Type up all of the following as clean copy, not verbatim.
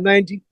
90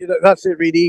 That's it really.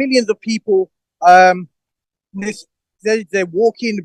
millions of people, they're walking,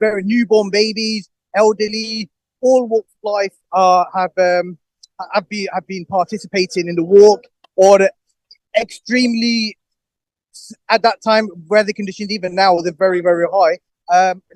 very newborn babies, elderly, all walks of life have been participating in the walk, or extremely, at that time weather conditions even now they're very very high.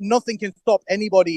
nothing can stop anybody.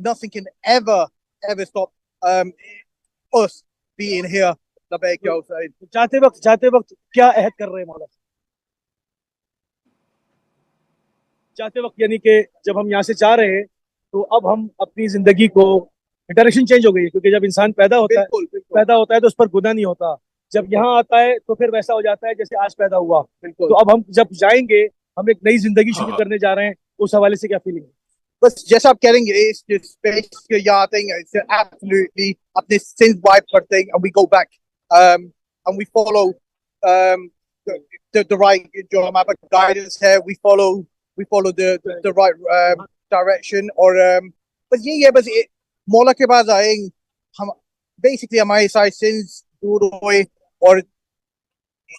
nothing can ever stop us being here. لبیک یا حسین. جاتے وقت کیا عہد کر رہے ہیں مولا؟ جاتے وقت یعنی کہ جب ہم یہاں سے جا رہے ہیں تو اب ہم اپنی زندگی کو ڈائریکشن چینج ہو گئی ہے، کیونکہ جب انسان پیدا ہوتا ہے تو اس پر گناہ نہیں ہوتا. جب یہاں آتا ہے تو پھر ویسا ہو جاتا ہے جیسے آج پیدا ہوا. تو اب ہم جب جائیں گے ہم ایک نئی زندگی شروع کرنے جا رہے ہیں، اس حوالے سے کیا فیلنگ ہے؟ بس جیسا آپ کہہ رہیں گے اس اسپیس کے یہاں آتے ہیں ایبسلیٹلی اپنے سنس وائپ کرتے ہیں and we go back and we follow the right جو ہمارے پاس guidance ہے we follow the right direction. اور بس یہی ہے، بس مولا کے بعد آئے ہم بیسکلی ہمارے سارے سنس دور ہوئے اور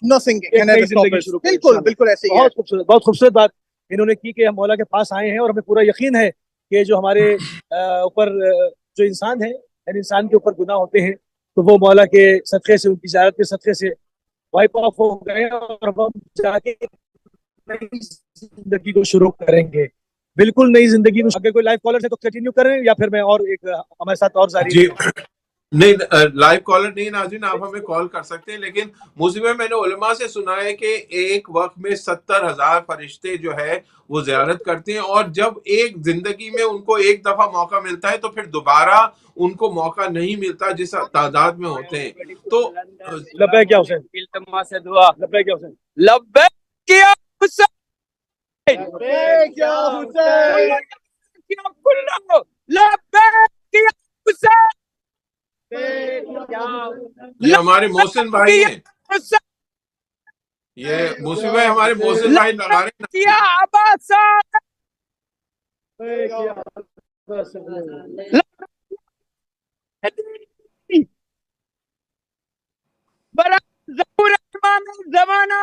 nothing can ever stop us. بالکل ایسے ہی ہے. بہت خوبصورت بات انہوں نے کی کہ ہم مولا کے پاس آئے ہیں اور ہمیں پورا یقین ہے کہ جو ہمارے اوپر جو انسان ہے یعنی انسان کے اوپر گناہ ہوتے ہیں تو وہ مولا کے صدقے سے، ان کی زیارت کے صدقے سے وائپ آف ہو گئے اور ہم جا کے نئی زندگی کو شروع کریں گے. بالکل نئی زندگی کو. اگر کوئی لائف کالر ہے تو کنٹینیو کریں یا پھر میں اور ایک ہمارے ساتھ اور جی نہیں، لائیو کالر نہیں ناظرین، آپ ہمیں کال کر سکتے ہیں، لیکن موسم میں نے علماء سے سنا ہے کہ ایک وقت میں 70,000 فرشتے جو ہے وہ زیارت کرتے ہیں، اور جب ایک زندگی میں ان کو ایک دفعہ موقع ملتا ہے تو پھر دوبارہ ان کو موقع نہیں ملتا جس تعداد میں ہوتے ہیں. تو لبیک کیا حسین، التماس دعا لبیک کیا حسین، لبیک یا حسین لبیک یا حسین، لبیک یا حسین، یہ ہمارے محسن بھائی ہیں، یہ موسم میں ہمارے محسن بھائی لگا رہے ہیں. یا ابا صاحب برا ظہور امام زمانہ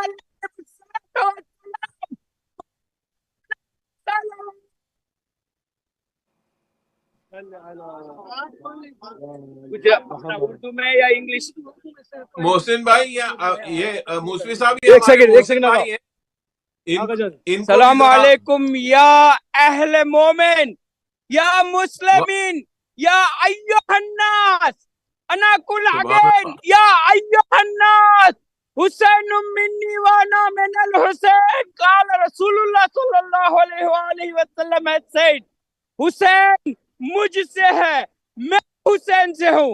اردو میں یا انگلش؟ محسن بھائی یہ موسوی صاحب ایک سیکنڈ بھائی ہیں. السلام علیکم یا اہل مومن یا مسلمین یا ایھا الناس انا کل عگین یا ایھا الناس حسین منی وانا من الحسین قال رسول اللہ صلی اللہ علیہ وآلہ وسلم سید حسین مجھ سے ہے، میں حسین سے ہوں.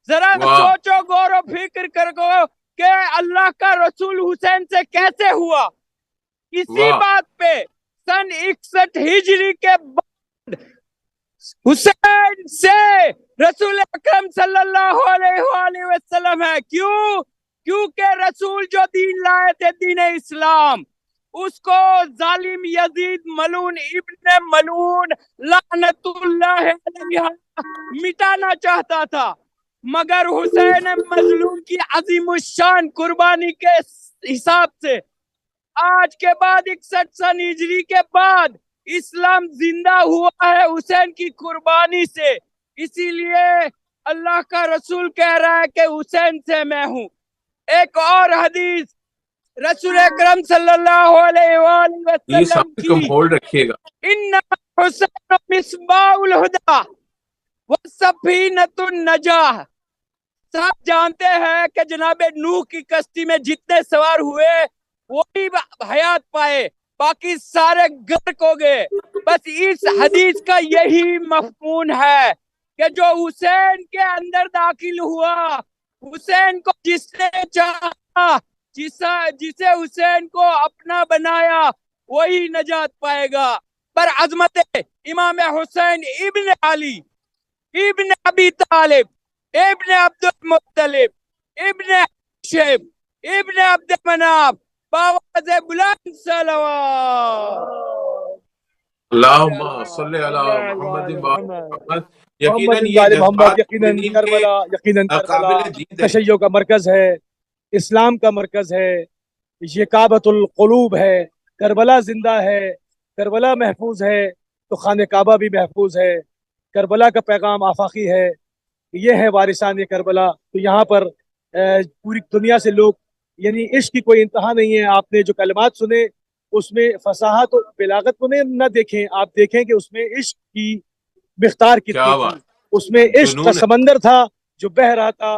ذرا سوچو غور و فکر کرو کہ اللہ کا رسول حسین سے کیسے ہوا. اسی بات پہ سن 61 ہجری کے بعد حسین سے رسول اکرم صلی اللہ علیہ وآلہ وسلم ہے. کیونکہ رسول جو دین لائے تھے دین اسلام، اس کو ظالم یزید ملعون ابن ملعون لعنت اللہ علیہ مٹانا چاہتا تھا، مگر حسین مظلوم کی عظیم الشان قربانی کے حساب سے آج کے بعد 61 سن ہجری کے بعد اسلام زندہ ہوا ہے حسین کی قربانی سے. اسی لیے اللہ کا رسول کہہ رہا ہے کہ حسین سے میں ہوں. ایک اور حدیث رسول اکرم صلی اللہ علیہ وآلہ وسلم کی، ان حسین مصباح الہدی وسفینۃ النجاہ. سب جانتے ہیں کہ جناب نوح کی کشتی میں جتنے سوار ہوئے وہی حیات پائے، باقی سارے غرق ہو گئے. بس اس حدیث کا یہی مفہوم ہے کہ جو حسین کے اندر داخل ہوا، حسین کو جس نے چاہا، جسے حسین کو اپنا بنایا، وہی نجات پائے گا. پر عظمت امام حسین ابن علی ابن ابی طالب ابن عبد المطلب ابن ہاشم ابن عبد مناف باواز بلند صلوات. اللہم صلی علی محمد محمد. یقیناً یہ جذبات یقیناً تشیع کا مرکز ہے، اسلام کا مرکز ہے، یہ کعبۃ القلوب ہے. کربلا زندہ ہے، کربلا محفوظ ہے تو خانہ کعبہ بھی محفوظ ہے. کربلا کا پیغام آفاقی ہے، یہ ہے وارثان کربلا. تو یہاں پر پوری دنیا سے لوگ، یعنی عشق کی کوئی انتہا نہیں ہے. آپ نے جو کلمات سنے اس میں فصاحت و بلاغت کو نہ دیکھیں، آپ دیکھیں کہ اس میں عشق کی مقدار کتنی تھی. اس میں عشق کا سمندر تھا جو بہہ رہا تھا.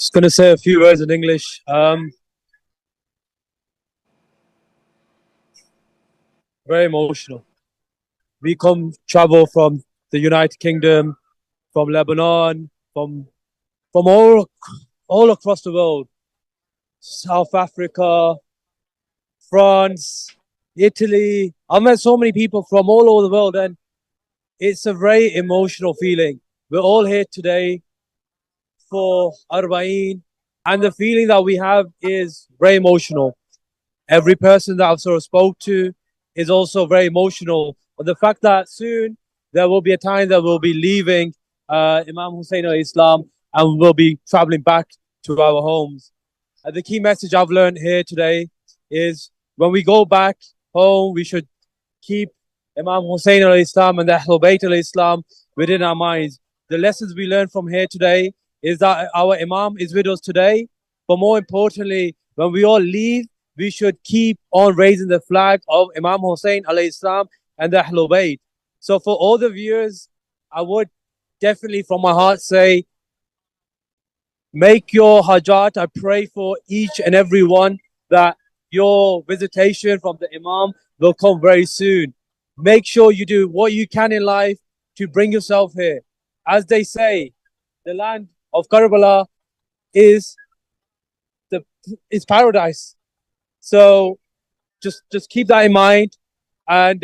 Just going to say a few words in English. Very emotional. We travel from the United Kingdom, from Lebanon, from all across the world, South Africa, France, Italy. I've met so many people from all over the world, and it's a very emotional feeling. We're all here today for Arba'een, and the feeling that we have is very emotional. Every person that I've sort of spoke to is also very emotional. But the fact that soon there will be a time that we'll be leaving Imam Hussein al-Islam and we'll be traveling back to our homes. The key message I've learned here today is when we go back home, we should keep Imam Hussein al-Islam and the Ahlul Bayt al-Islam within our minds. The lessons we learned from here today is that our Imam is with us today, but more importantly, when we all leave, we should keep on raising the flag of Imam Hussein al-Islam and the Ahlul Bayt. So for all the viewers, I would definitely from my heart say, make your hajat. I pray for each and every one that your visitation from the Imam will come very soon. Make sure you do what you can in life to bring yourself here. As they say, the land of Karbala is paradise. So just keep that in mind. And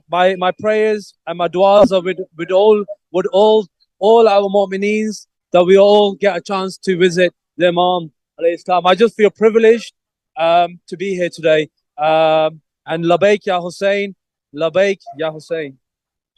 my prayers and my du'as are with all our mu'mineens, that we all get a chance to visit the Imam alayhi salam. I just feel privileged to be here today. And labbaik ya Hussein, labbaik ya Hussein.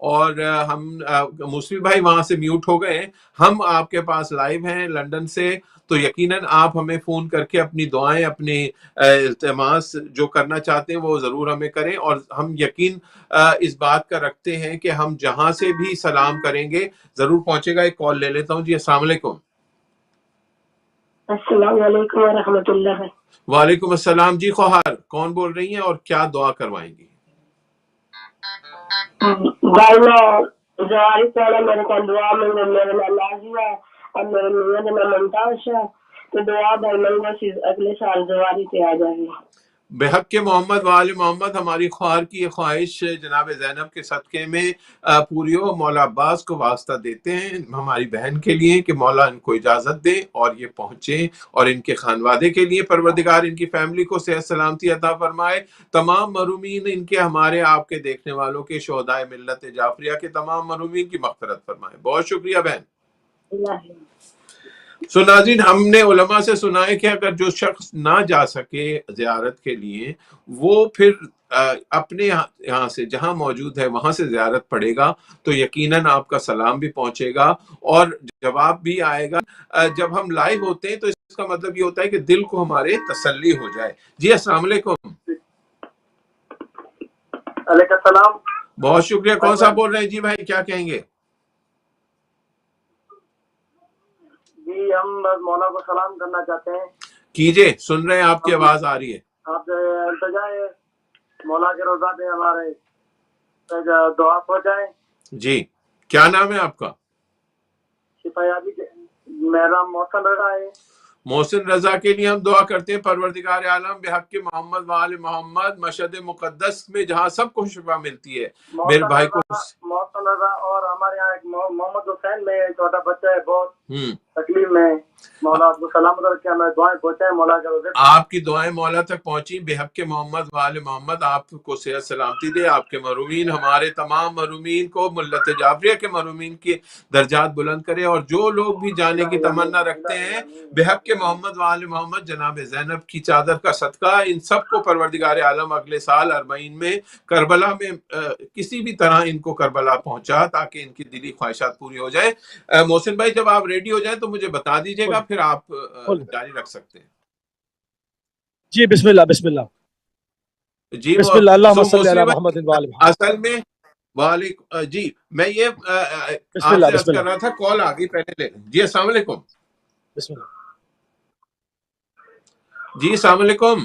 اور ہم مسلم بھائی وہاں سے mute ہو گئے ہیں، ہم آپ کے پاس لائیو ہیں لنڈن سے، تو یقیناً آپ ہمیں فون کر کے اپنی دعائیں، اپنی التماس جو کرنا چاہتے ہیں وہ ضرور ہمیں کریں، اور ہم یقین اس بات کا رکھتے ہیں کہ ہم جہاں سے بھی سلام کریں گے ضرور پہنچے گا۔ ایک کال لے لیتا ہوں جی۔ السلام علیکم۔ السلام علیکم ورحمۃ اللہ۔ وعلیکم السلام جی۔ خوہار کون بول رہی ہیں اور کیا دعا کروائیں گی؟ بھائی میں جواری پہلے میرے کو دعا میں میرے نام نازیہ اور میرے میاں نام ممتاز ہے، تو دعا بھائی منگو اگلے سال جواری پہ آ جائے گی۔ بحق کے محمد وآل محمد، ہماری خوار کی یہ خواہش جناب زینب کے صدقے میں پوری ہو۔ مولا عباس کو واسطہ دیتے ہیں ہماری بہن کے لیے کہ مولا ان کو اجازت دے اور یہ پہنچیں، اور ان کے خانوادے کے لیے پروردگار ان کی فیملی کو صحت سلامتی عطا فرمائے۔ تمام محرومین ان کے، ہمارے آپ کے دیکھنے والوں کے، شہدائے ملت جعفریہ کے تمام محرومین کی مغفرت فرمائے۔ بہت شکریہ بہن۔ سو ناظرین، ہم نے علماء سے سنا ہے کہ اگر جو شخص نہ جا سکے زیارت کے لیے، وہ پھر اپنے یہاں سے جہاں موجود ہے وہاں سے زیارت پڑھے گا تو یقیناً آپ کا سلام بھی پہنچے گا اور جواب بھی آئے گا۔ جب ہم لائیو ہوتے ہیں تو اس کا مطلب یہ ہوتا ہے کہ دل کو ہمارے تسلی ہو جائے۔ جی السلام علیکم۔ علیکم السلام۔ بہت شکریہ۔ کون صاحب بول رہے ہیں؟ جی بھائی کیا کہیں گے؟ جی ہم مولا کو سلام کرنا چاہتے ہیں۔ کیجئے، سن رہے ہیں، آپ کی آواز آ رہی ہے۔ آپ سے التجا ہے مولا کے روضہ پہ ہمارے دعا پہنچائیں۔ جی کیا نام ہے آپ کا؟ شفایابی میرا محسن رضا ہے۔ محسن رضا کے لیے ہم دعا کرتے ہیں پروردگار عالم بحق کے محمد وآل محمد مشہد مقدس میں جہاں سب کو شفا ملتی ہے، میرے بھائی کو محسن رضا، اور ہمارے یہاں ایک محمد حسین میں چھوٹا بچہ ہے بہت تکلیف میں، مولا آپ کو سلامت رکھے، ہمیں دعائیں پہنچائیں مولا کے روزے۔ آپ کی دعائیں مولا تک پہنچی بحق کے محمد وآل محمد، آپ کو صحت سلامتی دے، آپ کے محرومین، ہمارے تمام محرومین کو، ملت جعفریہ کے محرومین کے درجات بلند کرے، اور جو لوگ بھی جانے کی تمنا رکھتے ہیں بحق کے محمد وآل محمد جناب زینب کی چادر کا صدقہ، ان سب کو پروردگار عالم اگلے سال 40 میں کربلا میں کسی بھی طرح ان کو کربلا پہنچا تاکہ ان کی دلی خواہشات پوری ہو جائے۔ محسن بھائی جب آپ ریڈی ہو جائیں تو مجھے بتا دیجئے گا، پھر آپ جاری رکھ سکتے ہیں۔ جی بسم اللہ بسم اللہ جی بسم اللہ، اللہم صلی علی محمد وآل محمد۔ اصل میں وعلیکم جی میں یہ بسم آپ اللہ سے بسم عرض کر اللہ رہا تھا، کال آ گئی پہلے لے لیں۔ جی السلام علیکم۔ بسم اللہ۔ جی السلام علیکم،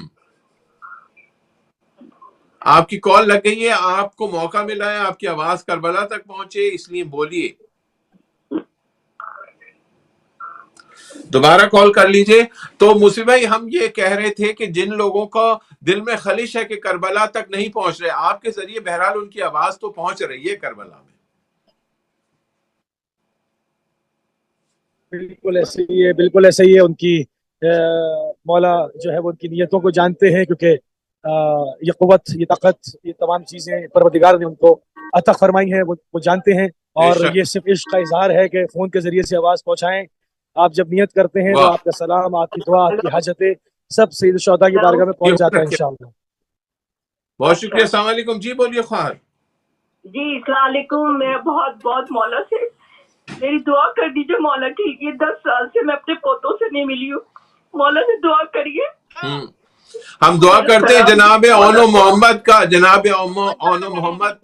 آپ کی کال لگ گئی ہے، آپ کو موقع ملا ہے، آپ کی آواز کربلا تک پہنچے، اس لیے بولیے، دوبارہ کال کر لیجئے۔ تو موسی بھائی ہم یہ کہہ رہے تھے کہ جن لوگوں کا دل میں خلش ہے کہ کربلا تک نہیں پہنچ رہے، آپ کے ذریعے بہرحال ان کی آواز تو پہنچ رہی ہے کربلا میں۔ بالکل ایسے ہی ہے، بالکل ایسے ہی ہے۔ ان کی مولا جو ہے وہ ان کی نیتوں کو جانتے ہیں، کیونکہ یہ قوت، یہ طاقت، یہ تمام چیزیں پروردگار نے ان کو عطا فرمائی ہیں، وہ جانتے ہیں، اور یہ صرف عشق کا اظہار ہے کہ فون کے ذریعے سے آواز پہنچائیں۔ آپ جب نیت کرتے ہیں تو آپ کا سلام، آپ کی دعا، آپ کی حاجتیں سب سید الشہداء کی بارگاہ میں پہنچ جاتا ہے انشاءاللہ۔ بہت شکریہ۔ السلام علیکم۔ جی بولیے خواہر۔ جی السلام علیکم۔ میں بہت مولا سے میری دعا کر دیجیے مولا کی، یہ 10 سال سے میں اپنے پوتوں سے نہیں ملی ہوں، مولا سے دعا کریے۔ ہم دعا کرتے ہیں جناب اونو محمد کا، جناب اونو محمد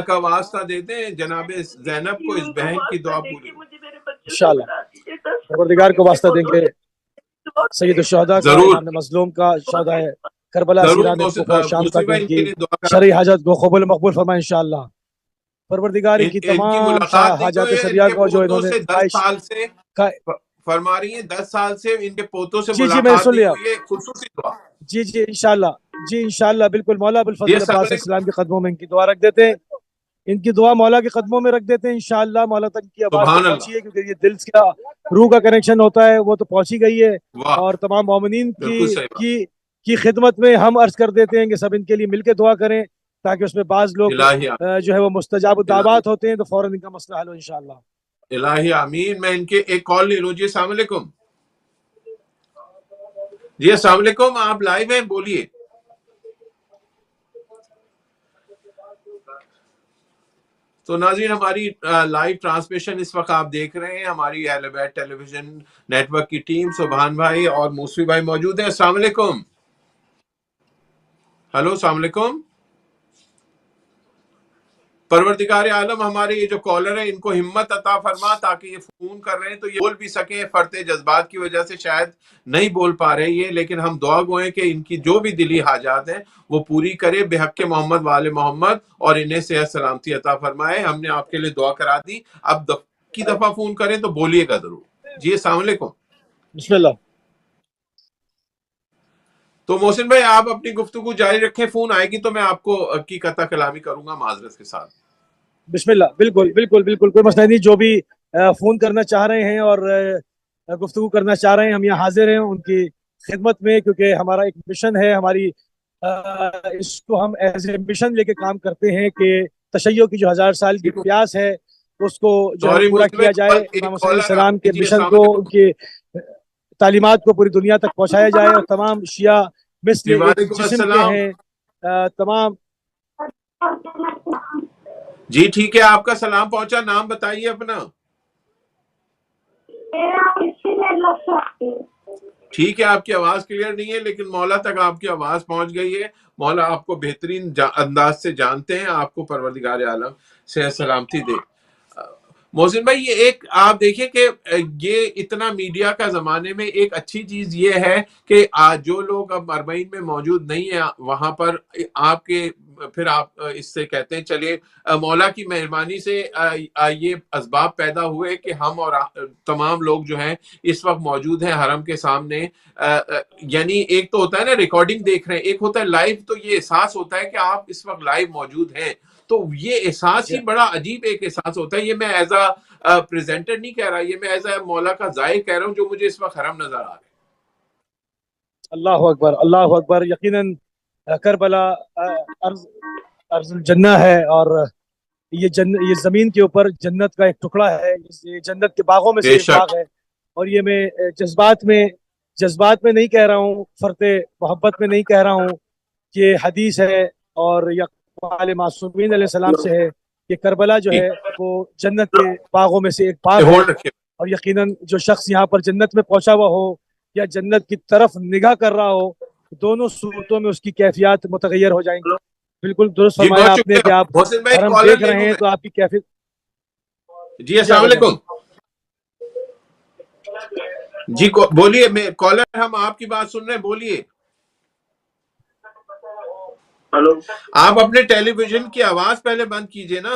کا واسطہ دیتے ہیں جناب زینب کو، اس بہن کی دعا پوری انشاءاللہ پروردگار کو واسطہ دیں گے، سید الشہداء کا، امام مظلوم کا، شہداء کربلا اسیران شام تک ان کی شرعی حاجت کو قبول مقبول فرمائے انشاءاللہ۔ پروردگار ان کی تمام حاجات شریعہ کو جو انہوں نے 10 سال سے فرما رہی ہیں، 10 سال سے ان کے پوتوں سے جی میں ملاقات سن نہیں لیا، ہوئی ہے، خصوصی دعا۔ جی انشاءاللہ، جی انشاءاللہ بالکل مولا ابوالفضل عباس السلام کے قدموں میں ان کی دعا رکھ دیتے ہیں، ان کی دعا مولا کے قدموں میں رکھ دیتے ہیں انشاءاللہ۔ مولا تک کی آواز تو پہنچی ہے، کیونکہ یہ دل کا روح کا کنیکشن ہوتا ہے، وہ تو پہنچی گئی ہے، اور تمام مومنین کی خدمت میں ہم عرض کر دیتے ہیں کہ سب ان کے لیے مل کے دعا کریں، تاکہ اس میں بعض لوگ جو ہے وہ مستجاب الدعوات ہوتے ہیں تو فوراً ان کا مسئلہ حل ہو انشاءاللہ۔ الہی آمین۔ میں ان کے ایک کال لے لوں۔ جی السلام علیکم۔ جی السلام علیکم، آپ لائیو ہیں، بولیے۔ تو ناظرین ہماری لائیو ٹرانسمیشن اس وقت آپ دیکھ رہے ہیں، ہماری اہل بیت ٹیلی ویژن نیٹ ورک کی ٹیم سبحان بھائی اور موسوی بھائی موجود ہیں۔ السلام علیکم، ہلو السلام علیکم۔ پروردگار عالم ہمارے یہ جو کالر ہیں ان کو ہمت عطا فرما تاکہ یہ فون کر رہے ہیں تو یہ بول بھی سکیں، فرط جذبات کی وجہ سے شاید نہیں بول پا رہے یہ، لیکن ہم دعا گوئیں کہ ان کی جو بھی دلی حاجات ہیں وہ پوری کرے بحق محمد وآل محمد اور انہیں صحت سلامتی عطا فرمائے۔ ہم نے آپ کے لیے دعا کرا دی، اب کی دفعہ فون کریں تو بولیے گا ضرور۔ جی السلام علیکم۔ بسم اللہ۔ تو محسن بھائی آپ اپنی گفتگو جاری رکھیں، فون آئے گی تو میں آپ کو کی قطع کلامی کروں گا معذرت کے ساتھ۔ بسم اللہ، بالکل بالکل بالکل کوئی مسئلہ نہیں، جو بھی فون کرنا چاہ رہے ہیں اور گفتگو کرنا چاہ رہے ہیں ہم یہاں حاضر ہیں ان کی خدمت میں، کیونکہ ہمارا ایک مشن ہے، ہماری اس کو ہم ایز اے مشن لے کے کام کرتے ہیں کہ تشیع کی جو 1000 سال کی پیاس ہے اس کو جو ہے پورا کیا جائے، امام حسین علیہ السلام کے مشن کو، ان کی تعلیمات کو پوری دنیا تک پہنچایا جائے، اور تمام شیعہ مثل ایک جسم کے ہیں تمام۔ جی ٹھیک ہے، آپ کا سلام پہنچا، نام بتائیے اپنا۔ ٹھیک ہے، آپ کی آواز کلیئر نہیں ہے لیکن مولا تک آپ کی آواز پہنچ گئی ہے۔ مولا آپ کو بہترین انداز سے جانتے ہیں، آپ کو پروردگار عالم صحت سلامتی دے۔ محسن بھائی یہ ایک آپ دیکھیں کہ یہ اتنا میڈیا کا زمانے میں ایک اچھی چیز یہ ہے کہ جو لوگ اب اربعین میں موجود نہیں ہیں وہاں پر آپ کے پھر آپ اس سے کہتے ہیں چلیے مولا کی مہربانی سے یہ اسباب پیدا ہوئے کہ ہم اور تمام لوگ جو ہیں اس وقت موجود ہیں حرم کے سامنے۔ یعنی ایک تو ہوتا ہے نا ریکارڈنگ دیکھ رہے ہیں، ایک ہوتا ہے لائیو، تو یہ احساس ہوتا ہے کہ آپ اس وقت لائیو موجود ہیں، تو یہ احساس ہی بڑا عجیب ایک احساس ہوتا ہے۔ یہ میں ایز اے پریزنٹر نہیں کہہ رہا، یہ میں ایز اے مولا کا ظاہر کہہ رہا ہوں جو مجھے اس وقت حرم نظر آ رہا ہے۔ اللہ اکبر، اللہ اکبر۔ یقیناً کربلا ارض الجنہ ہے، اور یہ زمین کے اوپر جنت کا ایک ٹکڑا ہے، یہ جنت کے باغوں میں سے ایک باغ ہے، اور یہ میں جذبات میں نہیں کہہ رہا ہوں، فرط محبت میں نہیں کہہ رہا ہوں، کہ حدیث ہے اور اقوال معصومین علیہ السلام سے ہے کہ کربلا جو ہے وہ جنت کے باغوں میں سے ایک باغ ہے، اور یقیناً جو شخص یہاں پر جنت میں پہنچا ہوا ہو یا جنت کی طرف نگاہ کر رہا ہو، دونوں صورتوں میں اس کی کیفیات متغیر ہو جائیں گی۔ بالکل درست فرمایا آپ نے کہ آپ حرم دیکھ رہے ہیں تو آپ کی کیفیت۔ جی السلام علیکم، جی بولیے، میں کالر ہم آپ کی بات سن رہے ہیں، بولیے۔ ہلو، آپ اپنے ٹیلی ویژن کی آواز پہلے بند کیجئے نا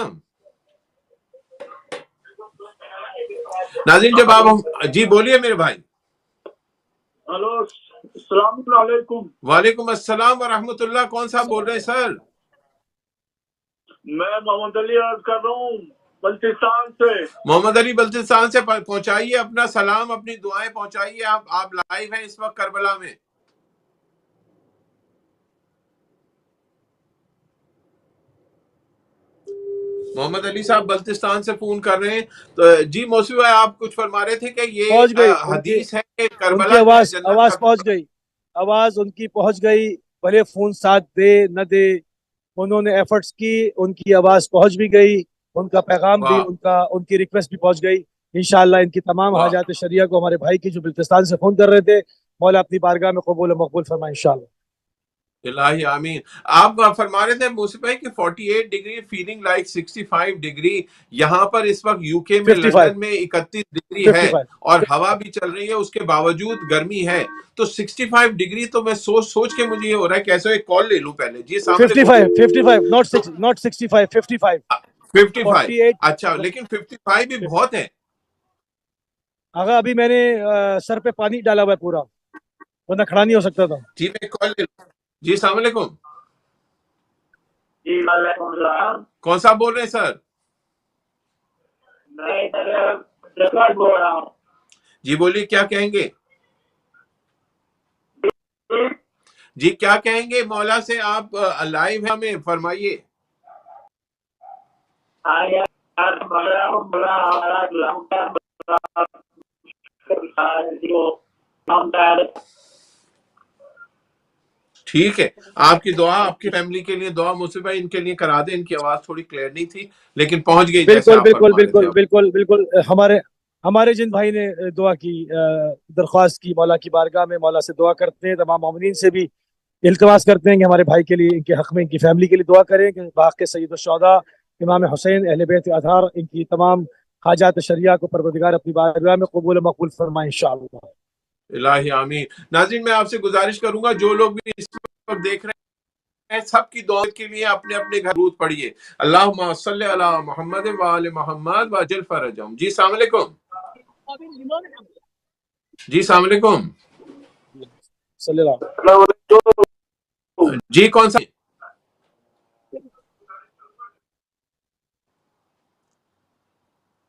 ناظرین، جب آپ جی بولیے میرے بھائی۔ ہلو، السلام علیکم۔ وعلیکم السلام ورحمۃ اللہ، کون صاحب بول رہے ہیں سر؟ میں محمد علی عرض کر رہا ہوں بلتستان سے۔ محمد علی بلتستان سے، پہنچائیے اپنا سلام، اپنی دعائیں پہنچائیے، آپ لائیو ہیں اس وقت کربلا میں۔ محمد علی صاحب بلتستان سے فون کر رہے ہیں تو جی موسوی بھائی آپ کچھ فرما رہے تھے کہ یہ حدیث ہے کہ کربلا کی آواز پہنچ گئی، آواز ان کی پہنچ گئی، بھلے فون ساتھ دے نہ دے، انہوں نے ایفرٹس کی، ان کی آواز پہنچ بھی گئی، ان کا پیغام بھی، ان کی ریکویسٹ بھی پہنچ گئی۔ انشاءاللہ ان کی تمام حاجات شریعہ کو ہمارے بھائی کی جو بلتستان سے فون کر رہے تھے، مولا اپنی بارگاہ میں قبول و مقبول فرمائے انشاءاللہ۔ الہی آمین۔ آپ فرما رہے تھے موسیٰ بھائی کہ 48 ڈگری فیلنگ لائک 65 ڈگری، یہاں پر اس وقت یو کے میں لندن میں 31 ڈگری ہے اور ہوا بھی چل رہی ہے، اس کے باوجود گرمی ہے، تو 65 ڈگری تو میں سوچ کے مجھے یہ ہو رہا ہے کیسے ایک کال لے لوں پہلے۔ جی 55 not 65 55 اچھا، لیکن 55 بھی بہت ہے۔ آگا ابھی میں نے سر پہ پانی ڈالا ہوا ہے پورا، ورنہ کھڑا نہیں ہو سکتا تھا۔ جی میں کال لے لوں۔ جی السلام علیکم۔ جی وعلیکم السلام۔ کون صاحب بول رہے ہیں سر؟ میں ادھر بول رہا ہوں۔ جی بولیے، کیا کہیں گے؟ جی کیا کہیں گے مولا سے؟ آپ لائیو ہیں، ہمیں فرمائیے۔ ٹھیک ہے، آپ کی دعا آپ کی فیملی کے لیے دعا مصطفی بھائی ان کے لیے کرا دیں. ان کی آواز تھوڑی کلیئر نہیں تھی لیکن پہنچ گئی جیسے بالکل آپ بالکل فرما رہے تھے. بالکل بالکل بالکل ہمارے جن بھائی نے دعا کی درخواست کی مولا کی بارگاہ میں، مولا سے دعا کرتے ہیں، تمام مومنین سے بھی التماس کرتے ہیں کہ ہمارے بھائی کے لیے، ان کے حق میں، ان کی فیملی کے لیے دعا کریں کہ باق سید الشہداء امام حسین اہل بیت اطہار ان کی تمام حاجات شریعہ کو پروردگار اپنی بارگاہ میں قبول و مقبول فرمائے انشاءاللہ. الہی آمین. ناظرین میں آپ سے گزارش کروں گا جو لوگ بھی اس وقت دیکھ رہے ہیں سب کی دعا کے لیے اپنے اپنے گھر درود پڑھیے. اللہم صلی علی محمد وآل محمد وعجل فرجہم. جی السلام علیکم. جی السلام علیکم. صلی اللہ جی کون سا؟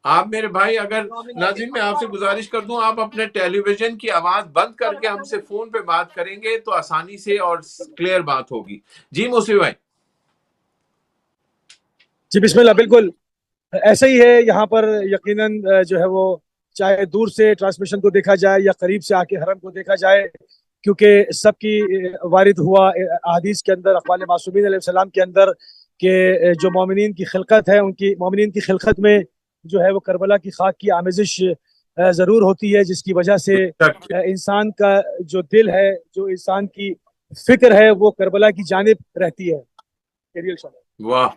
آپ میرے بھائی اگر ناظرین میں آپ سے گزارش کر دوں آپ اپنے ٹیلی ویژن کی آواز بند کر کے ہم سے فون پہ بات کریں گے تو آسانی سے اور کلیئر بات ہوگی. جی مصطفی بھائی. جی بسم اللہ. بالکل ایسا ہی ہے یہاں پر یقیناً جو ہے وہ چاہے دور سے ٹرانسمیشن کو دیکھا جائے یا قریب سے آ کے حرم کو دیکھا جائے، کیونکہ سب کی وارد ہوا احادیث کے اندر، اقوال معصومین علیہ السلام کے اندر، کہ جو مومنین کی خلقت ہے، ان کی مومنین کی خلقت میں جو ہے وہ کربلا کی خاک کی آمیزش ضرور ہوتی ہے، جس کی وجہ سے انسان کا جو دل ہے، جو انسان کی فکر ہے، وہ کربلا کی جانب رہتی ہے. واہ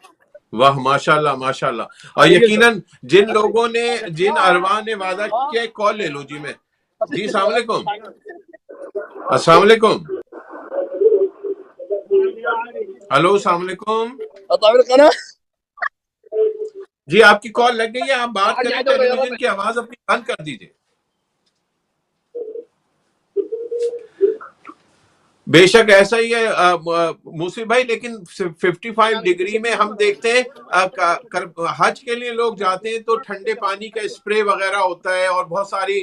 واہ ماشاءاللہ ماشاءاللہ. اور یقیناً جن لوگوں نے جن ارواح نے وعدہ کیا، ایک کال لے لو. جی میں جی السلام علیکم. السلام علیکم. ہلو السلام علیکم. جی آپ کی کال لگ گئی ہے، آپ بات کریں. ٹیلی ویژن کی آواز اپنی بند کر دیجیے. بے شک ایسا ہی ہے موسی بھائی، لیکن 55 ڈگری میں ہم دیکھتے ہیں حج کے لیے لوگ جاتے ہیں تو ٹھنڈے پانی کا اسپرے وغیرہ ہوتا ہے اور بہت ساری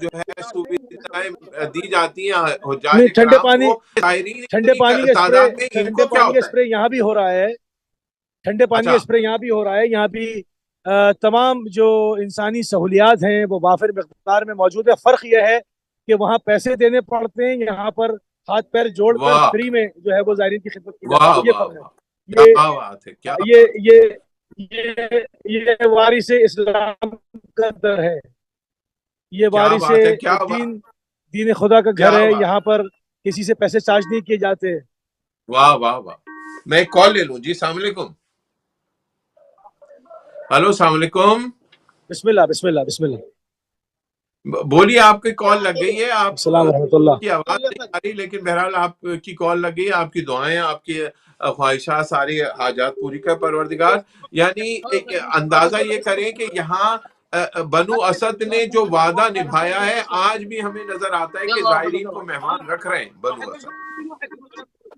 جو ہے سویدھائیں دی جاتی ہیں حجاج کرام کو. ٹھنڈے پانی تعداد میں ان کو کیا ہوتا ہے؟ اسپرے یہاں بھی ہو رہا ہے. ٹھنڈے پانی کا اسپرے یہاں بھی ہو رہا ہے. یہاں بھی تمام جو انسانی سہولیات ہیں وہ وافر مقدار میں موجود ہے. فرق یہ ہے کہ وہاں پیسے دینے پڑتے ہیں، یہاں پر ہاتھ پیر جوڑ کر فری میں جو ہے وہ زائرین کی خدمت کی جاتی ہے. یہ وارث اسلام کا در ہے، یہ وارث دین خدا کا گھر ہے. یہاں پر کسی سے پیسے چارج نہیں کیے جاتے. واہ واہ واہ. میں ایک کال لے لوں. جی السلام علیکم. ہلو السلام علیکم. بسم اللہ بسم اللہ بسم اللہ. بولیے آپ کی کال لگ گئی ہے. آپ السلام ورحمۃ اللہ کی آواز نہیں آ رہی لیکن بہرحال آپ کی کال لگ گئی ہے. آپ کی دعائیں، آپ کی خواہشات، ساری حاجات پوری کر پروردگار. یعنی ایک اندازہ یہ کریں کہ یہاں بنو اسد نے جو وعدہ نبھایا ہے آج بھی ہمیں نظر آتا ہے کہ زائرین کو مہمان رکھ رہے ہیں بنو اسد.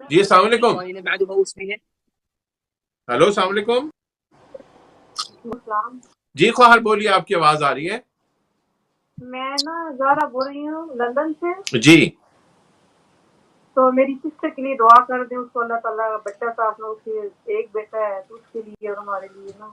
جی السلام علیکم. ہلو السلام علیکم. جی خواہر بولیے، آپ کی آواز آ رہی ہے. میں نا زہرا بول رہی ہوں لندن سے. جی تو میری سسٹر کے لیے دعا کر دیں، اس کو اللہ تعالیٰ بچہ صاحب نے، اس کے ایک بیٹا ہے تو اس کے لیے اور ہمارے لیے نا.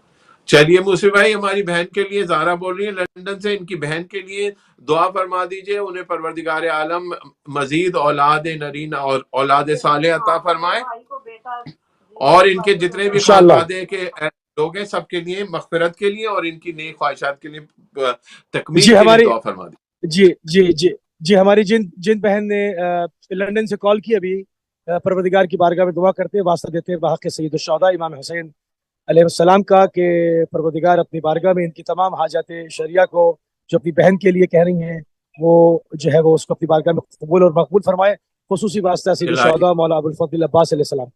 چلیے مصطفی بھائی ہماری بہن کے لیے، زہرا بول رہی ہے لندن سے، ان کی بہن کے لیے دعا فرما دیجئے. انہیں پروردگار عالم مزید اولاد نرین اور اولاد صالح عطا فرمائے، اور ان کے جتنے بھی خانوادے کے لوگ ہیں سب کے لیے مغفرت کے لیے اور ان کی نیک خواہشات کے لیے تکمیل کے لیے دعا فرما دی. جی جی جی جی ہماری جن بہن نے لندن سے کال کی ابھی، پروردگار کی بارگاہ میں دعا کرتے ہیں، واسطہ دیتے ہیں بحق سید الشہداء امام حسین علیہ السلام کا کہ پروردگار اپنی بارگاہ میں ان کی تمام حاجات شریعہ کو جو اپنی بہن کے لیے کہہ رہی ہیں وہ جو ہے وہ اس کو اپنی بارگاہ میں قبول اور مقبول فرمائے. خصوصی واسطہ سید الشہداء مولا ابوالفضل عباس علیہ السلام.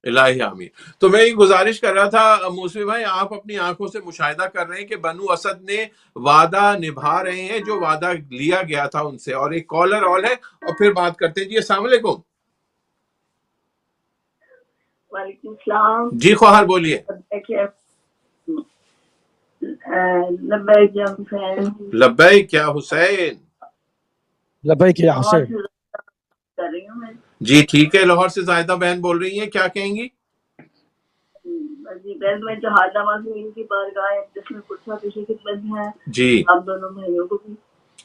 الہی آمین. تو میں یہ گزارش کر رہا تھا موسوی بھائی، آپ اپنی آنکھوں سے مشاہدہ کر رہے ہیں کہ بنو اسد نے وعدہ نبھا رہے ہیں جو وعدہ لیا گیا تھا ان سے. اور ایک کالر اور ہے اور پھر بات کرتے ہیں. جی السلام علیکم. وعلیکم السلام. جی خواہر بولیے. لبیک یا حسین. لبیک یا حسین. لبیک یا حسین. کر رہی ہوں میں. جی ٹھیک ہے. لاہور سے زاہدہ بہن بول رہی ہیں، کیا کہیں گی؟ جی بہن میں جہاد نماز میں ان کی بارگاہ جس میں پوچھا پیچھے خدمت ہے. جی آپ دونوں بھائیوں کو بھی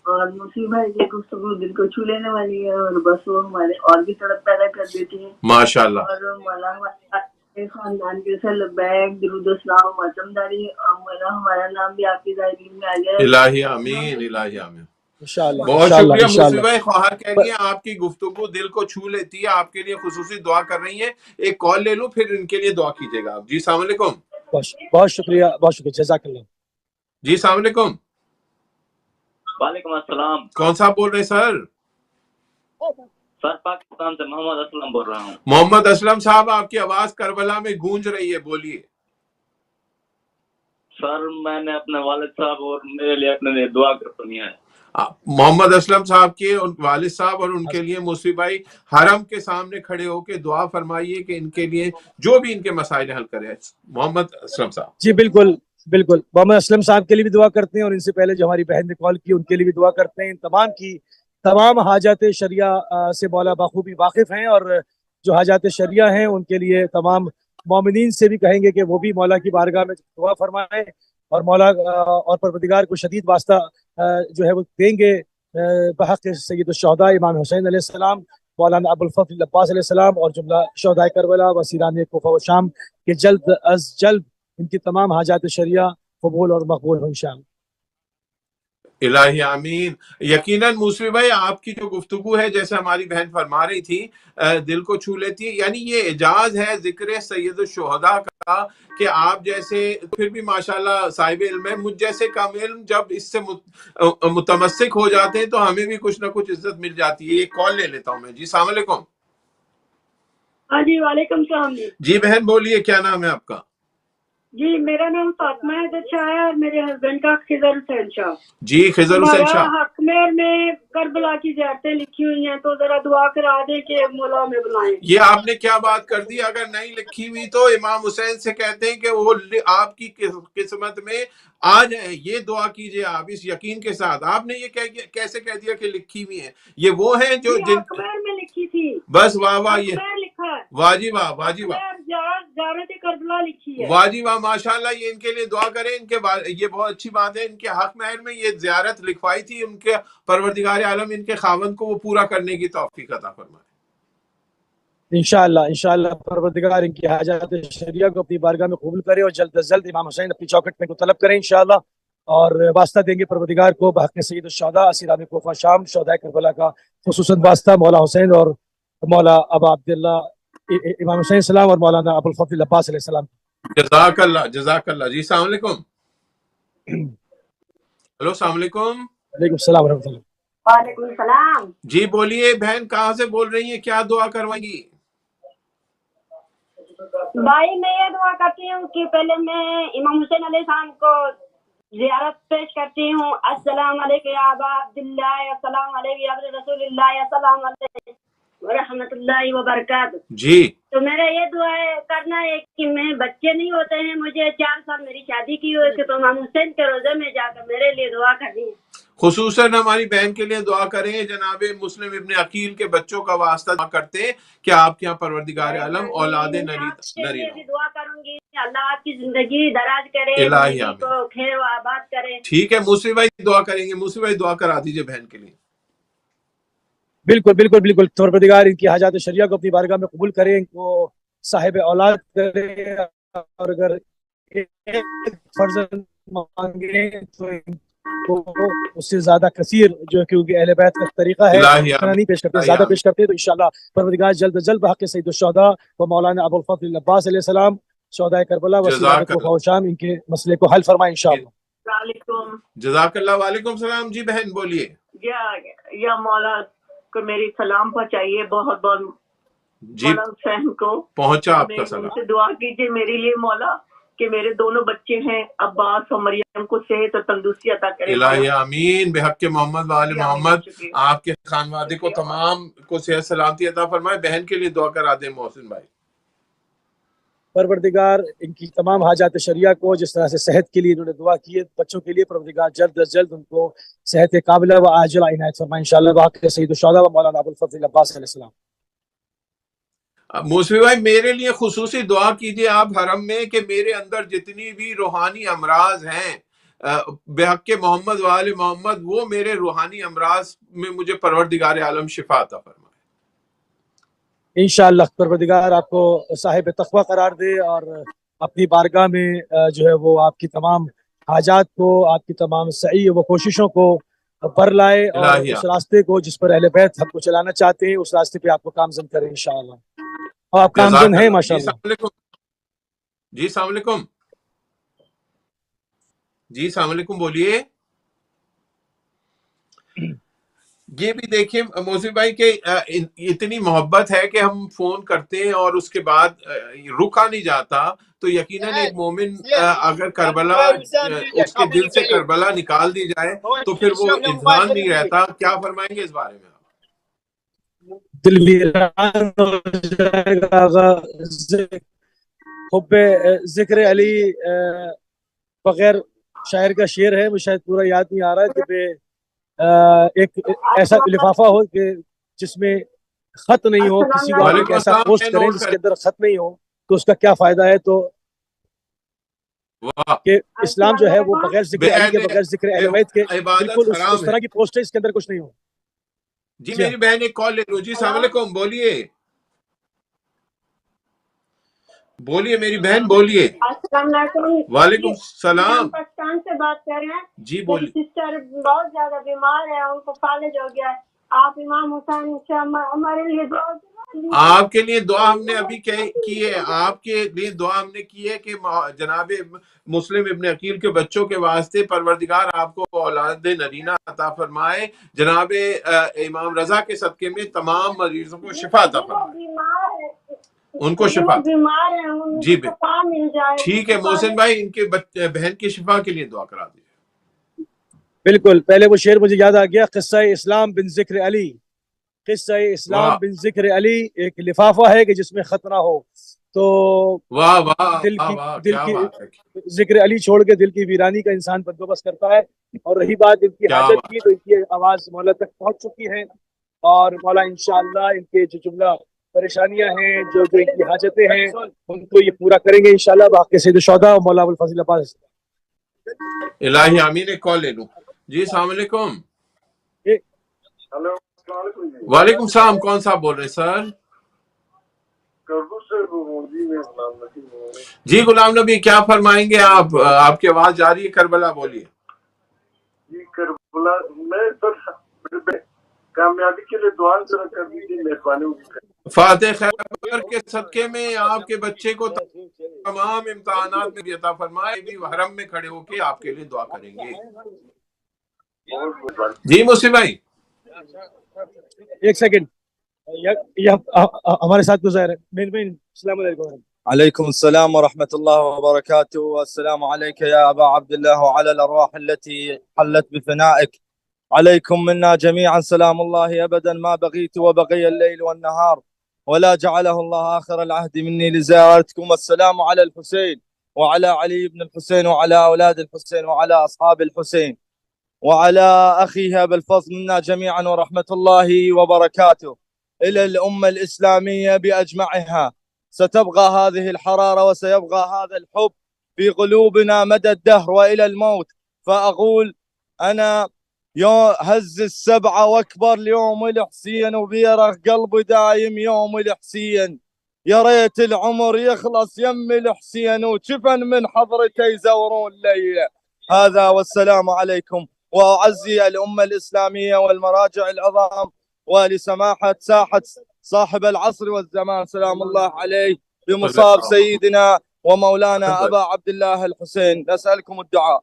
اور مسلم بھائی کی گفتگو دل کو چھو لینے والی ہے اور بس وہ ہمارے اور بھی تڑپ پیدا کر دیتی ہے ماشاءاللہ. اور مولا ہمارے خاندان کے سر لبیک درود و سلام ماتم داری اور مولا ہمارا نام بھی آپ کی ذائقین میں آ جائے. الہی آمین، الہی آمین. انشاءاللہ بہت انشاءاللہ شکریہ موسی انشاءاللہ. بھائی. خواہر کہہ رہی ہیں آپ کی گفتگو دل کو چھو لیتی ہے، آپ کے لیے خصوصی دعا کر رہی ہیں. ایک کال لے لوں پھر ان کے لیے دعا کیجیے گا آپ. جی السلام علیکم. بہت شکریہ، بہت شکریہ، جزاک اللہ. جی السلام علیکم. وعلیکم السلام. کون صاحب بول رہے ہیں سر؟ سر پاکستان سے محمد اسلم بول رہا ہوں. محمد اسلم صاحب، آپ کی آواز کربلا میں گونج رہی ہے، بولیے. سر میں نے اپنے والد صاحب اور میرے لیے اپنے لیے دعا کرنی ہے. محمد اسلم صاحب کے والد صاحب اور ان کے لیے موسی بھائی حرم کے سامنے کھڑے ہو کے دعا فرمائیے کہ ان کے لیے جو بھی ان کے مسائل حل کرے. محمد اسلم صاحب. جی بالکل بالکل. محمد اسلم صاحب کے لیے بھی دعا کرتے ہیں اور ان سے پہلے جو ہماری بہن نے کال کی ان کے لیے بھی دعا کرتے ہیں. تمام کی تمام حاجات شریعہ سے مولا بخوبی واقف ہیں اور جو حاجات شریعہ ہیں ان کے لیے تمام مومنین سے بھی کہیں گے کہ وہ بھی مولا کی بارگاہ میں دعا فرمائیں اور مولا اور پروردگار کو شدید واسطہ جو ہے وہ دیں گے بحق سید الشہداء امام حسین علیہ السلام، مولانا ابو الفضل عباس علیہ السلام اور جملہ شہداء کربلا و اسیران کوفہ و شام کہ جلد از جلد ان کی تمام حاجات شریعہ قبول اور مقبول ہو انشاءاللہ. الہی آمین. یقیناً موسوی بھائی آپ کی جو گفتگو ہے جیسے ہماری بہن فرما رہی تھی دل کو چھو لیتی ہے. یعنی یہ اعجاز ہے ذکر سید الشہداء کا کہ آپ جیسے پھر بھی ماشاءاللہ صاحب علم ہے، مجھ جیسے کم علم جب اس سے متمسک ہو جاتے ہیں تو ہمیں بھی کچھ نہ کچھ عزت مل جاتی ہے. ایک کال لے لیتا ہوں میں. جی السلام علیکم. ہاں جی وعلیکم السلام. جی بہن بولیے، کیا نام ہے آپ کا؟ جی میرا نام فاطمہ شاہ ہے اور میرے ہسبینڈ کا خضر حسین شاہ. جی خضر حسین شاہ. ہمارا حقمیر میں کربلا کی زیارتیں لکھی ہوئی ہیں تو ذرا دعا کرا دیں کہ مولا میں بلائیں. یہ آپ نے کیا بات کر دی. اگر نہیں لکھی ہوئی تو امام حسین سے کہتے ہیں کہ وہ آپ کی قسمت میں آ جائیں. یہ دعا کیجئے آپ اس یقین کے ساتھ. آپ نے یہ کیسے کہہ دیا کہ لکھی ہوئی ہیں؟ یہ وہ ہیں جو حقمیر میں لکھی تھی. بس واہ واہ. یہ لکھا ہے. واہ جی واہ، واہ جی واہ، زیارت کربلا لکھی ہے. واہ جی واہ ماشاءاللہ. یہ ان کے لیے دعا کریں. ان کے یہ بہت اچھی بات ہے. ان کے حق مہر میں یہ زیارت لکھوائی تھی. ان کے پروردگار عالم ان کے خاوند کو وہ پورا کرنے کی توفیق عطا فرمائے انشاءاللہ. انشاءاللہ پروردگار ان کی حاجات شریعہ کو اپنی بارگاہ میں قبول کرے اور جلد از جلد امام حسین اپنی چوکٹ میں کو طلب کریں انشاءاللہ. اور واسطہ دیں گے پروردگار کو بحق سید الشہداء اسیران کوفہ شام شہداء کربلا کا خصوصاً واسطہ مولا حسین اور مولا ابا عبداللہ امام حسین السلام اور مولانا ابو الفضل عباس علیہ السلام. جزاک اللہ جزاک اللہ. جی السلام علیکم. ہلو السلام علیکم. وعلیکم السلام ورحمۃ اللہ. وعلیکم السلام. جی بولیے بہن، کہاں سے بول رہی ہیں؟ کیا دعا کروائیں گی؟ بھائی میں یہ دعا کرتی ہوں کہ پہلے میں امام حسین علیہ السلام کو زیارت پیش کرتی ہوں. السلام علیکم یا ابا عبداللہ، السلام علیکم یا ابن رسول اللہ، السلام علیکم ورحمۃ اللہ وبرکاتہ. جی تو میرا یہ دعا کرنا ہے کہ میں بچے نہیں ہوتے ہیں، مجھے 4 سال میری شادی کی ہوئی کہ تو امام حسین کے روزے میں جا کر میرے لیے دعا کرنی ہے. خصوصاً ہماری بہن کے لیے دعا کریں. جناب مسلم ابن عقیل کے بچوں کا واسطہ دعا کرتے ہیں کہ آپ کے یہاں پروردگار عالم اولاد نری بھی دعا کروں گی اللہ آپ کی زندگی دراز کرے، الہی زندگی کو خیر و آباد کرے. ٹھیک ہے موسی بھائی دعا کریں گے. موسی بھائی دعا کرا دیجئے بہن کے لیے. بالکل بالکل بالکل. پروردگار ان کی حاجات شریعہ کو اپنی بارگاہ میں قبول کرے، ان کو صاحب اولاد کرے اور اگر ایک فرزند مانگے تو ان کو اس سے زیادہ کثیر جو کیونکہ اہل بیت کا طریقہ ہے نہیں پیش کرتے، زیادہ پیش کرتے. تو انشاءاللہ پروردگار جلد از جلد بحق سید الشہداء و مولانا ابو الفضل عباس علیہ السلام شہداء کربلا و اسیران کوفہ و شام ان کے مسئلے کو حل فرمائے انشاءاللہ. السلام علیکم. جزاک اللہ. وعلیکم السلام. جی بہن بولیے. یا مولا کو میری سلام پہنچائیے بہت بہت. جی مولا حسین کو پہنچا آپ کا سلام. سے دعا کیجیے میرے لیے مولا کہ میرے دونوں بچے ہیں عباس اور مریم کو صحت اور تندرستی عطا کرے. الہی آمین. بحق محمد و آل محمد آپ کے خانوادے کو تمام کو صحت سلامتی عطا فرمائے. بہن کے لیے دعا کرا دیں محسن بھائی. پروردگار ان کی تمام حاجات شریعہ کو جس طرح سے صحت کے لیے انہوں نے دعا کی ہے بچوں کے لیے، پروردگار جلد از جلد ان کو صحت قابلہ و عاجلہ عنایت فرمائے انشاءاللہ. باقی سید الشہداء و مولانا ابو الفضل عباس علیہ السلام. موسوی بھائی میرے لیے خصوصی دعا کیجئے آپ حرم میں کہ میرے اندر جتنی بھی روحانی امراض ہیں بحق محمد وآل محمد وہ میرے روحانی امراض میں مجھے پروردگار عالم شفا عطا فرمائے۔ انشاءاللہ پروردگار آپ کو صاحب تقوی قرار دے اور اپنی بارگاہ میں جو ہے وہ آپ کی تمام حاجات کو، آپ کی تمام سعی و کوششوں کو بر لائے اور اس راستے کو جس پر اہل بیت ہم کو چلانا چاہتے ہیں اس راستے پہ آپ کو کامزن کرے انشاءاللہ، اور آپ کامزن ہیں ماشاءاللہ۔ جی السلام علیکم، جی السلام علیکم، بولیے۔ یہ بھی دیکھیں موسیف بھائی کہ اتنی محبت ہے کہ ہم فون کرتے ہیں اور اس کے بعد رکا نہیں جاتا، تو یقیناً ایک مومن اگر کربلا اس کے دل سے کربلا نکال دی جائے تو پھر وہ انسان نہیں رہتا۔ کیا فرمائیں گے اس بارے میں آپ؟ دل ویران ہو جائے گا۔ حب ذکر علی بغیر شاعر کا شعر ہے، مجھے شاید پورا یاد نہیں آ رہا ہے، کہ ایک ایسا لفافہ ہو کہ جس میں خط نہیں ہو، کسی کو ایک ایسا پوسٹ کریں جس کے اندر خط نہیں ہو، تو اس کا کیا فائدہ ہے؟ تو کہ اسلام جو ہے وہ بغیر ذکر علی کے، بغیر ذکر اہل بیت کے بالکل اس طرح کی پوسٹ ہے، اس کے اندر کچھ نہیں ہو۔ جی میری بہن ایک کال لے لو۔ جی السلام علیکم، بولیے بولیے میری بہن، بولیے۔ السلام علیکم۔ وعلیکم السلام۔ پاکستان سے بات کر رہے ہیں۔ جی بولیے۔ سسٹر بہت زیادہ بیمار ہے، ان کو فالج ہو گیا ہے، آپ امام حسین سے ہمارے لیے دعا۔ آپ کے لیے دعا ہم نے ابھی کی ہے، آپ کے لیے دعا ہم نے کی ہے کہ جناب مسلم ابن عقیل کے بچوں کے واسطے پروردگار آپ کو اولاد نرینہ عطا فرمائے، جناب امام رضا کے صدقے میں تمام مریضوں کو شفا عطا فرمائے، ان کو شفا۔ بیمار ہیں جی شفا مل جائے۔ ٹھیک ہے محسن بھائی، ان کے بہن کی شفا کے لیے دعا کرا دیجیے۔ بالکل، پہلے وہ شعر مجھے یاد آ گیا، قصہ اسلام بن ذکر علی۔ قصہ اسلام بن ذکر علی ایک لفافہ ہے کہ جس میں خط نہ ہو، تو دل کی ذکر علی چھوڑ کے دل کی ویرانی کا انسان بندوبست کرتا ہے۔ اور رہی بات ان کی حاجت کی، تو ان کی آواز مولا تک پہنچ چکی ہے، اور مولا انشاءاللہ ان کے جو جملہ پریشانیاں ہیں، جو ان کی حاجتیں ہیں، ان کو یہ پورا کریں گے انشاءاللہ۔ باقی سید الشہداء مولا ابوالفضل عباس۔ الہی آمین۔ ایک کال لے لوں۔ جی السلام علیکم۔ وعلیکم السلام، کون صاحب بول رہے ہیں سر؟ جی غلام نبی، کیا فرمائیں گے آپ؟ آپ کی آواز جا رہی ہے، کربلا بولیے۔ جی کربلا میں کامیابی کے لیے دعا کر دیجیے، مہربانی ہوگی۔ فاتح خیبر کے صدقے میں آپ کے بچے کو تمام امتحانات میں بھی عطا فرمائے، بھی حرم میں کھڑے ہو کے آپ کے لیے دعا کریں گے۔ جی مسلم بھائی ایک سیکنڈ، ہمارے ساتھ گزار ہے۔ السلام علیکم۔ عليكم السلام ورحمة الله وبركاته، والسلام عليك يا أبا عبد الله وعلى الأرواح التي حلت بفنائك. عليكم منا جميعا سلام الله أبدا ما بغيت وبقي الليل والنهار، ولا جعله الله آخر العهد مني لزيارتكم. السلام على الحسين وعلى علي بن الحسين وعلى أولاد الحسين وعلى أصحاب الحسين وعلى أخيه أبا الفضل منا جميعا ورحمة الله وبركاته إلى الأمة الإسلامية بأجمعها. ستبقى هذه الحرارة وسيبقى هذا الحب في قلوبنا مدى الدهر وإلى الموت. فأقول أنا هز السبعة واكبر ليوم الحسين، وبيرخ قلبي دايم يوم الحسين. يا ريت العمر يخلص يم الحسين، وشفن من حضرته يزورون لي. هذا والسلام عليكم، وأعزي الأمة الإسلامية والمراجع العظام ولسماحة ساحة صاحب العصر والزمان سلام الله عليه بمصاب سيدنا ومولانا أبا عبد الله الحسين. نسألكم الدعاء.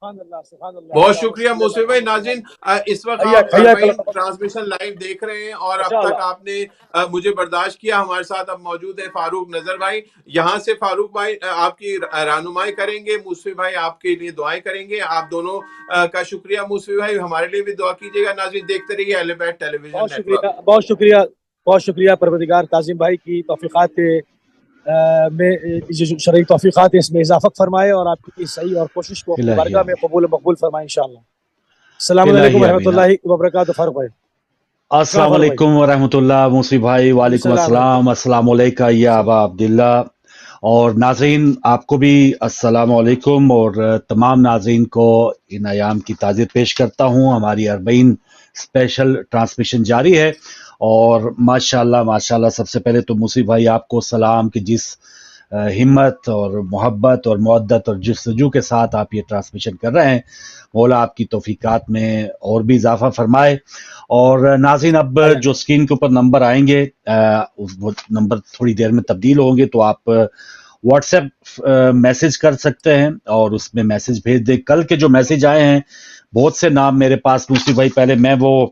بہت شکریہ موسیٰ بھائی۔ ناظرین اس وقت آپ ٹرانسمیشن لائیو دیکھ رہے ہیں، اور اب تک آپ نے مجھے برداشت کیا۔ ہمارے ساتھ اب موجود ہے فاروق نظر بھائی، یہاں سے فاروق بھائی آپ کی رہنمائی کریں گے، موسیٰ بھائی آپ کے لیے دعائیں کریں گے۔ آپ دونوں کا شکریہ موسیٰ بھائی، ہمارے لیے بھی دعا کیجیے گا۔ ناظرین دیکھتے رہیے اہل بیت ٹیلی ویژن نیٹ ورک۔ بہت شکریہ، بہت شکریہ پروردگار تعظیم بھائی کی توفیقات میں شرعی توفیقات اس میں اضافہ فرمائے، اور آپ کی صحیح اور کوشش کو اپنی بارگاہ میں قبول و مقبول فرمائے انشاءاللہ۔ السلام علیکم ورحمۃ اللہ وبرکاتہ۔ فاروق بھائی السلام علیکم ورحمۃ اللہ۔ موسی بھائی وعلیکم السلام، السلام علیکم یا ابا عبداللہ، اور ناظرین آپ کو بھی السلام علیکم، اور تمام ناظرین کو ان ایام کی تعزیت پیش کرتا ہوں۔ ہماری 40 اسپیشل ٹرانسمیشن جاری ہے، اور ماشاءاللہ سب سے پہلے تو موسی بھائی آپ کو سلام کہ جس ہمت اور محبت اور مودت اور جستجو کے ساتھ آپ یہ ٹرانسمیشن کر رہے ہیں، مولا آپ کی توفیقات میں اور بھی اضافہ فرمائے۔ اور ناظرین اب جو سکرین کے اوپر نمبر آئیں گے وہ نمبر تھوڑی دیر میں تبدیل ہوں گے، تو آپ واٹس ایپ میسج کر سکتے ہیں اور اس میں میسج بھیج دیں۔ کل کے جو میسج آئے ہیں بہت سے نام میرے پاس موسی بھائی، پہلے میں وہ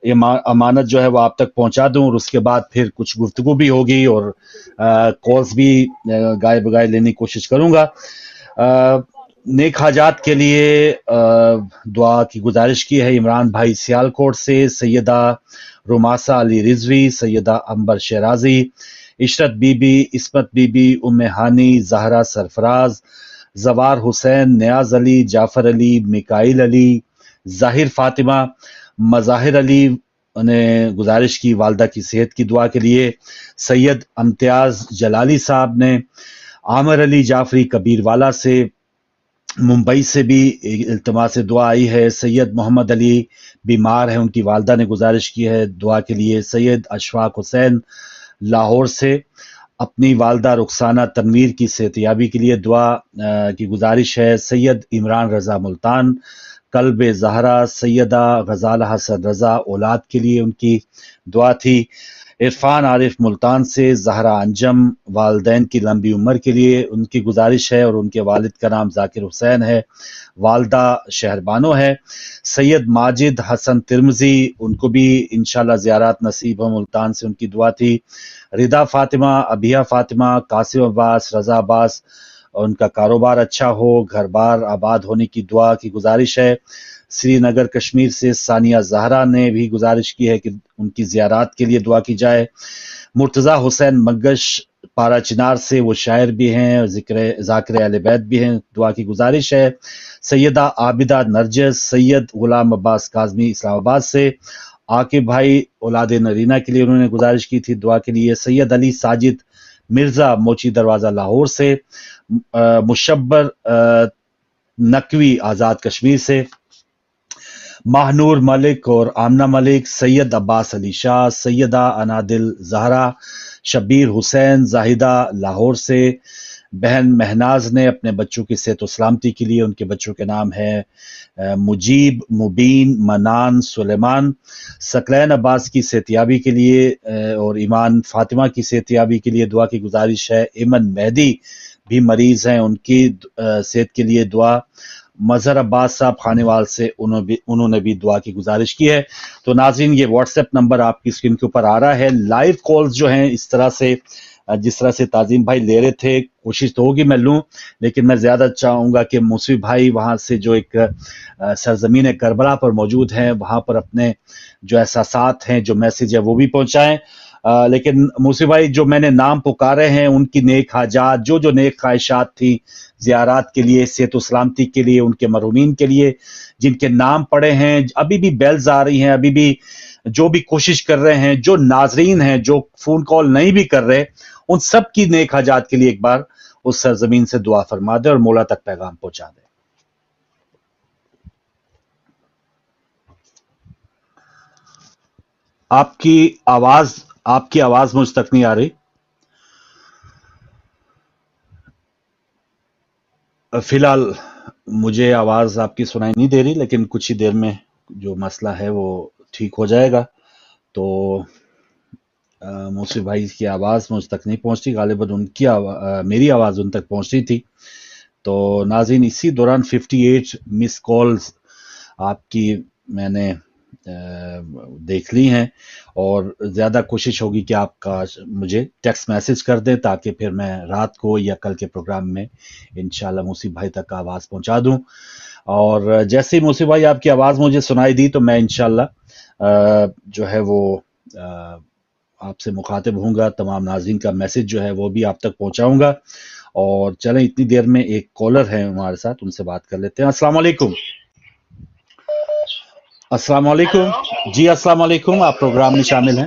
امانت جو ہے وہ آپ تک پہنچا دوں، اور اس کے بعد پھر کچھ گفتگو بھی ہوگی اور کالز بھی گائے بگائے لینے کی کوشش کروں گا۔ نیک حاجات کے لیے دعا کی گزارش کی ہے عمران بھائی سیالکوٹ سے، سیدہ روماسا علی رضوی، سیدہ امبر شیرازی، عشرت بی بی، عصمت بی بی، ام ہانی، زہرا سرفراز، زوار حسین، نیاز علی، جعفر علی، میکائل علی، ظاہر فاطمہ، مظاہر علی نے گزارش کی والدہ کی صحت کی دعا کے لیے، سید امتیاز جلالی صاحب نے، عامر علی جعفری کبیر والا سے، ممبئی سے بھی التماس دعا آئی ہے، سید محمد علی بیمار ہیں، ان کی والدہ نے گزارش کی ہے دعا کے لیے، سید اشفاق حسین لاہور سے اپنی والدہ رخسانہ تنویر کی صحتیابی کے لیے دعا کی گزارش ہے، سید عمران رضا ملتان قلب زہرا، سیدہ غزالہ حسن رضا اولاد کے لیے ان کی دعا تھی، عرفان عارف ملتان سے زہرا انجم والدین کی لمبی عمر کے لیے ان کی گزارش ہے، اور ان کے والد کا نام ذاکر حسین ہے، والدہ شہربانو ہے، سید ماجد حسن ترمزی ان کو بھی انشاءاللہ زیارات نصیب ہے ملتان سے، ان کی دعا تھی، رضا فاطمہ، ابیہ فاطمہ، قاسم عباس، رضا عباس، ان کا کاروبار اچھا ہو، گھر بار آباد ہونے کی دعا کی گزارش ہے، سری نگر کشمیر سے ثانیہ زہرا نے بھی گزارش کی ہے کہ ان کی زیارات کے لیے دعا کی جائے، مرتضی حسین مگش پارا چنار سے وہ شاعر بھی ہیں، ذاکر اہل بیت بھی ہیں، دعا کی گزارش ہے، سیدہ عابدہ نرجس، سید غلام عباس کاظمی اسلام آباد سے، عاقب بھائی اولاد نرینہ کے لیے انہوں نے گزارش کی تھی دعا کے لیے، سید علی ساجد مرزا موچی دروازہ لاہور سے، مشبر نقوی آزاد کشمیر سے، ماہنور ملک اور آمنہ ملک، سید عباس علی شاہ، سیدہ انادل زہرا، شبیر حسین زاہدہ لاہور سے، بہن مہناز نے اپنے بچوں کی صحت و سلامتی کے لیے، ان کے بچوں کے نام ہے مجیب، مبین، منان، سلیمان، ثقلین عباس کی صحتیابی کے لیے اور ایمان فاطمہ کی صحتیابی کے لیے دعا کی گزارش ہے، ایمن مہدی بھی مریض ہیں، ان کی صحت کے لیے دعا، مظہر عباس صاحب خانیوال سے انہوں نے بھی دعا کی گزارش کی ہے۔ تو ناظرین یہ واٹس ایپ نمبر آپ کی اسکرین کے اوپر آ رہا ہے، لائیو کالز جو ہیں اس طرح سے جس طرح سے تعظیم بھائی لے رہے تھے، کوشش تو ہوگی میں لوں، لیکن میں زیادہ چاہوں گا کہ موسوی بھائی وہاں سے جو ایک سرزمین کربلا پر موجود ہیں وہاں پر اپنے جو احساسات ہیں، جو میسیج ہے وہ بھی پہنچائیں، لیکن موسوی بھائی جو میں نے نام پکارے ہیں ان کی نیک حاجات، جو نیک خواہشات تھیں زیارات کے لیے، صحت و سلامتی کے لیے، ان کے مرحومین کے لیے جن کے نام پڑے ہیں، ابھی بھی بیلز آ رہی ہیں، ابھی بھی جو بھی کوشش کر رہے ہیں، جو ناظرین ہیں جو فون کال نہیں بھی کر رہے، ان سب کی نیک حاجات کے لیے ایک بار اس سرزمین سے دعا فرما دیں اور مولا تک پیغام پہنچا دیں۔ آپ کی آواز مجھ تک نہیں آ رہی، فی الحال مجھے آواز آپ کی سنائی نہیں دے رہی، لیکن کچھ ہی دیر میں جو مسئلہ ہے وہ ٹھیک ہو جائے گا۔ تو موسی بھائی کی آواز مجھ تک نہیں پہنچتی، غالباً میری آواز ان تک پہنچ رہی تھی۔ تو ناظرین اسی دوران 58 مس کالز آپ کی میں نے دیکھ لی ہیں، اور زیادہ کوشش ہوگی کہ آپ کا مجھے ٹیکسٹ میسج کر دیں تاکہ پھر میں رات کو یا کل کے پروگرام میں انشاءاللہ موسی بھائی تک آواز پہنچا دوں۔ اور جیسے ہی موسی بھائی آپ کی آواز مجھے سنائی دی تو میں انشاءاللہ جو ہے وہ آپ سے مخاطب ہوں گا، تمام ناظرین کا میسج جو ہے وہ بھی آپ تک پہنچاؤں گا۔ اور چلیں اتنی دیر میں ایک کالر ہے ہمارے ساتھ، ان سے بات کر لیتے ہیں۔ السلام علیکم۔ السلام علیکم جی، السلام علیکم، آپ پروگرام میں شامل ہیں۔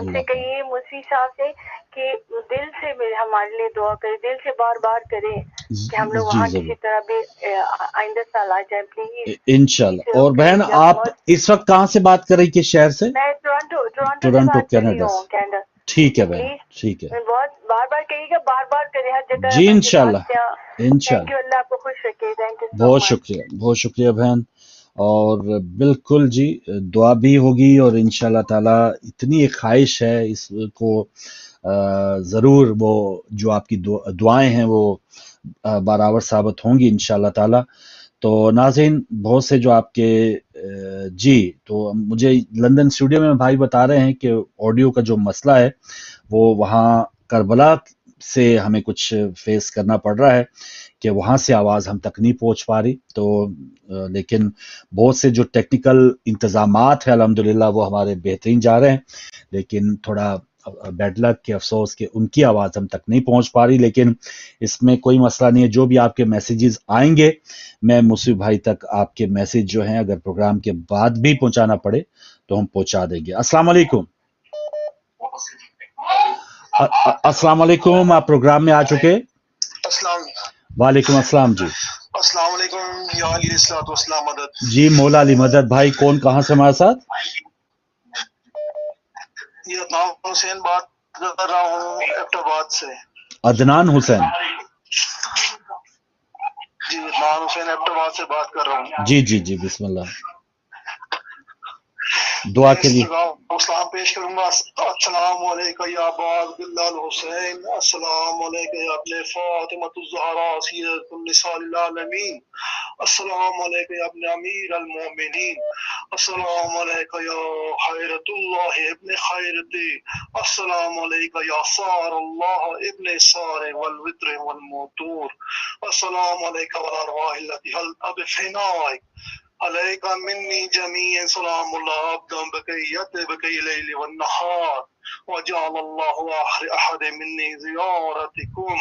ان سے کہیے مفتی صاحب سے کہ دل سے ہمارے لیے دعا کرے، دل سے بار بار کرے کہ ہم لوگ وہاں کسی طرح بھی آئندہ سال آ جائیں پلیز انشاءاللہ۔ اور بہن آپ اس وقت کہاں سے بات کر رہی تھی شہر سے؟ میں ٹورنٹو کینیڈا سے۔ کینیڈا۔ ٹھیک ہے بہن، ٹھیک ہے بہت بار بار کہیے گا، بار بار کرے ہر جگہ۔ جی انشاءاللہ انشاءاللہ۔ تھینک یو، اللہ آپ کو خوش رکھے، تھینک یو سو بہت مچ۔ شکریہ، بہت شکریہ بہن۔ اور بالکل جی دعا بھی ہوگی، اور انشاءاللہ تعالی اتنی ایک خواہش ہے اس کو ضرور وہ جو آپ کی دعائیں ہیں وہ برابر ثابت ہوں گی انشاءاللہ تعالی۔ تو ناظرین بہت سے جو آپ کے جی تو مجھے لندن اسٹوڈیو میں بھائی بتا رہے ہیں کہ آڈیو کا جو مسئلہ ہے وہ وہاں کربلا سے ہمیں کچھ فیس کرنا پڑ رہا ہے کہ وہاں سے آواز ہم تک نہیں پہنچ پا رہی، تو لیکن بہت سے جو ٹیکنیکل انتظامات ہیں الحمدللہ وہ ہمارے بہترین جا رہے ہیں، لیکن تھوڑا بیڈ لک کے افسوس کہ ان کی آواز ہم تک نہیں پہنچ پا رہی، لیکن اس میں کوئی مسئلہ نہیں ہے۔ جو بھی آپ کے میسیجز آئیں گے میں مصعب بھائی تک آپ کے میسیج جو ہیں اگر پروگرام کے بعد بھی پہنچانا پڑے تو ہم پہنچا دیں گے۔ السلام علیکم۔ السلام علیکم، آپ پروگرام میں آ چکے؟ السلام وعلیکم السلام جی۔ السلام علیکم یا علی الصلوۃ والسلام مدد۔ جی مولا علی مدد بھائی، کون کہاں سے ہمارے ساتھ؟ یہ عدنان حسین بات کر رہا ہوں ایبٹ آباد سے۔ عدنان حسین؟ جی عدنان حسین ایبٹ آباد سے بات کر رہا ہوں۔ جی جی جی بسم اللہ، دعا کے لیے اسلام پیش کروں گا۔ السلام علیکم یا ابا عبداللہ الحسین، السلام علیکم یا ابن فاطمۃ الزہراء سیدۃ النساء العالمین، السلام علیکم یا ابن امیر المومنین، السلام علیکم یا خیرت اللہ ابن خیرتی، السلام علیکم یا صار اللہ ابن صار والوتر والموتور، السلام علیکم والارواح التي حلت بفنائک، علیک منی جمیع سلام اللہ عبدا بکی لیل والنہار، وجعل اللہ آخر احد منی زیارتکم،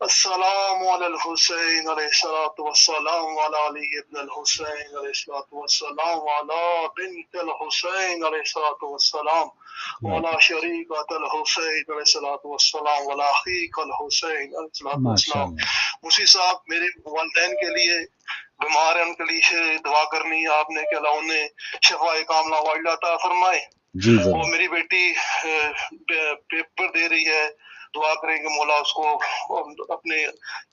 السلام علی الحسین علیہ الصلوۃ والسلام وعلی علی ابن الحسین علیہ الصلوۃ والسلام وعلی بنت الحسین علیہ الصلوۃ والسلام وعلی شریکۃ الحسین علیہ الصلوۃ والسلام وعلی اخیک الحسین علیہ الصلوۃ والسلام۔ مفتی صاحب میرے والدین کے لیے بیمار ہیں، ان کے لیے دعا کرنی ہے آپ نے کہ اللہ انہیں شفاء کاملہ واجلہ عطا فرمائے۔ اور میری بیٹی پیپر دے رہی ہے، دعا کریں کہ مولا اس کو اپنے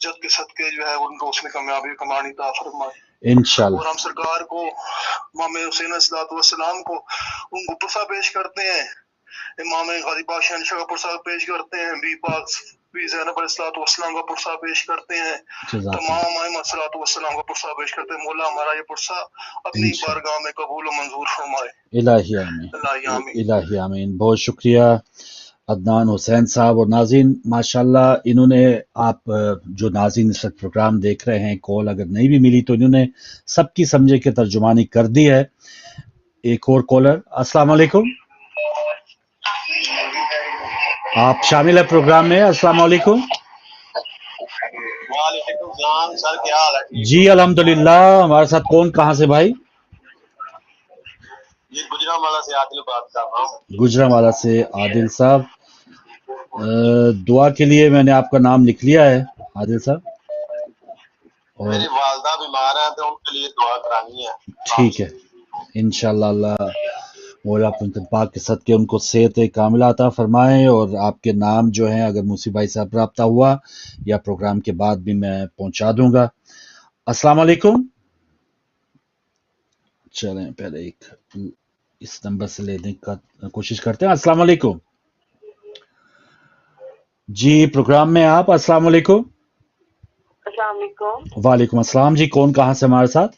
جد کے صدقے جو ہے ان کو اس میں کامیابی کمانی عطا فرمائے انشاءاللہ۔ اور ہم سرکار کو امام حسین علیہ السلام کو ان کو پرسہ پیش کرتے ہیں، امام غازی پاک شہنشاہ کا پرسہ پیش کرتے ہیں، بی پاک بی زینب علیہ السلام کا پرسہ پیش کرتے ہیں، تمام ائمہ صلاۃ والسلام کا پرسہ پیش کرتے ہیں۔ مولا ہمارا یہ پرسہ اپنی بارگاہ میں قبول و منظور فرمائے۔ الہی آمین، الہی آمین۔ بہت شکریہ عدنان حسین صاحب۔ اور ناظرین ماشاءاللہ انہوں نے، آپ جو ناظرین اس وقت پروگرام دیکھ رہے ہیں، کال اگر نہیں بھی ملی تو انہوں نے سب کی سمجھے کے ترجمانی کر دی ہے۔ ایک اور کالر، السلام علیکم، آپ شامل ہے پروگرام میں۔ السلام علیکم۔ وعلیکم السلام سر، کیا حال ہے؟ جی الحمدللہ۔ ہمارے ساتھ کون کہاں سے بھائی؟ جی گجرانوالہ سے عادل بات کر رہا ہوں۔ گجرانوالہ سے عادل صاحب، دعا کے لیے میں نے آپ کا نام لکھ لیا ہے عادل صاحب، اور میری والدہ بیمار ہیں تو ان کے لیے دعا کرانی ہے۔ ٹھیک ہے انشاءاللہ، اللہ مولا اپنے پاک کے صدقے ان کو صحت کاملہ عطا فرمائے۔ اور آپ کے نام جو ہیں اگر موسی بھائی صاحب رابطہ ہوا یا پروگرام کے بعد بھی میں پہنچا دوں گا۔ السلام علیکم۔ چلیں پہلے ایک اس نمبر سے لینے کا کوشش کرتے ہیں۔ السلام علیکم جی، پروگرام میں آپ۔ السلام علیکم۔ السلام علیکم۔ وعلیکم السلام جی، کون کہاں سے ہمارے ساتھ؟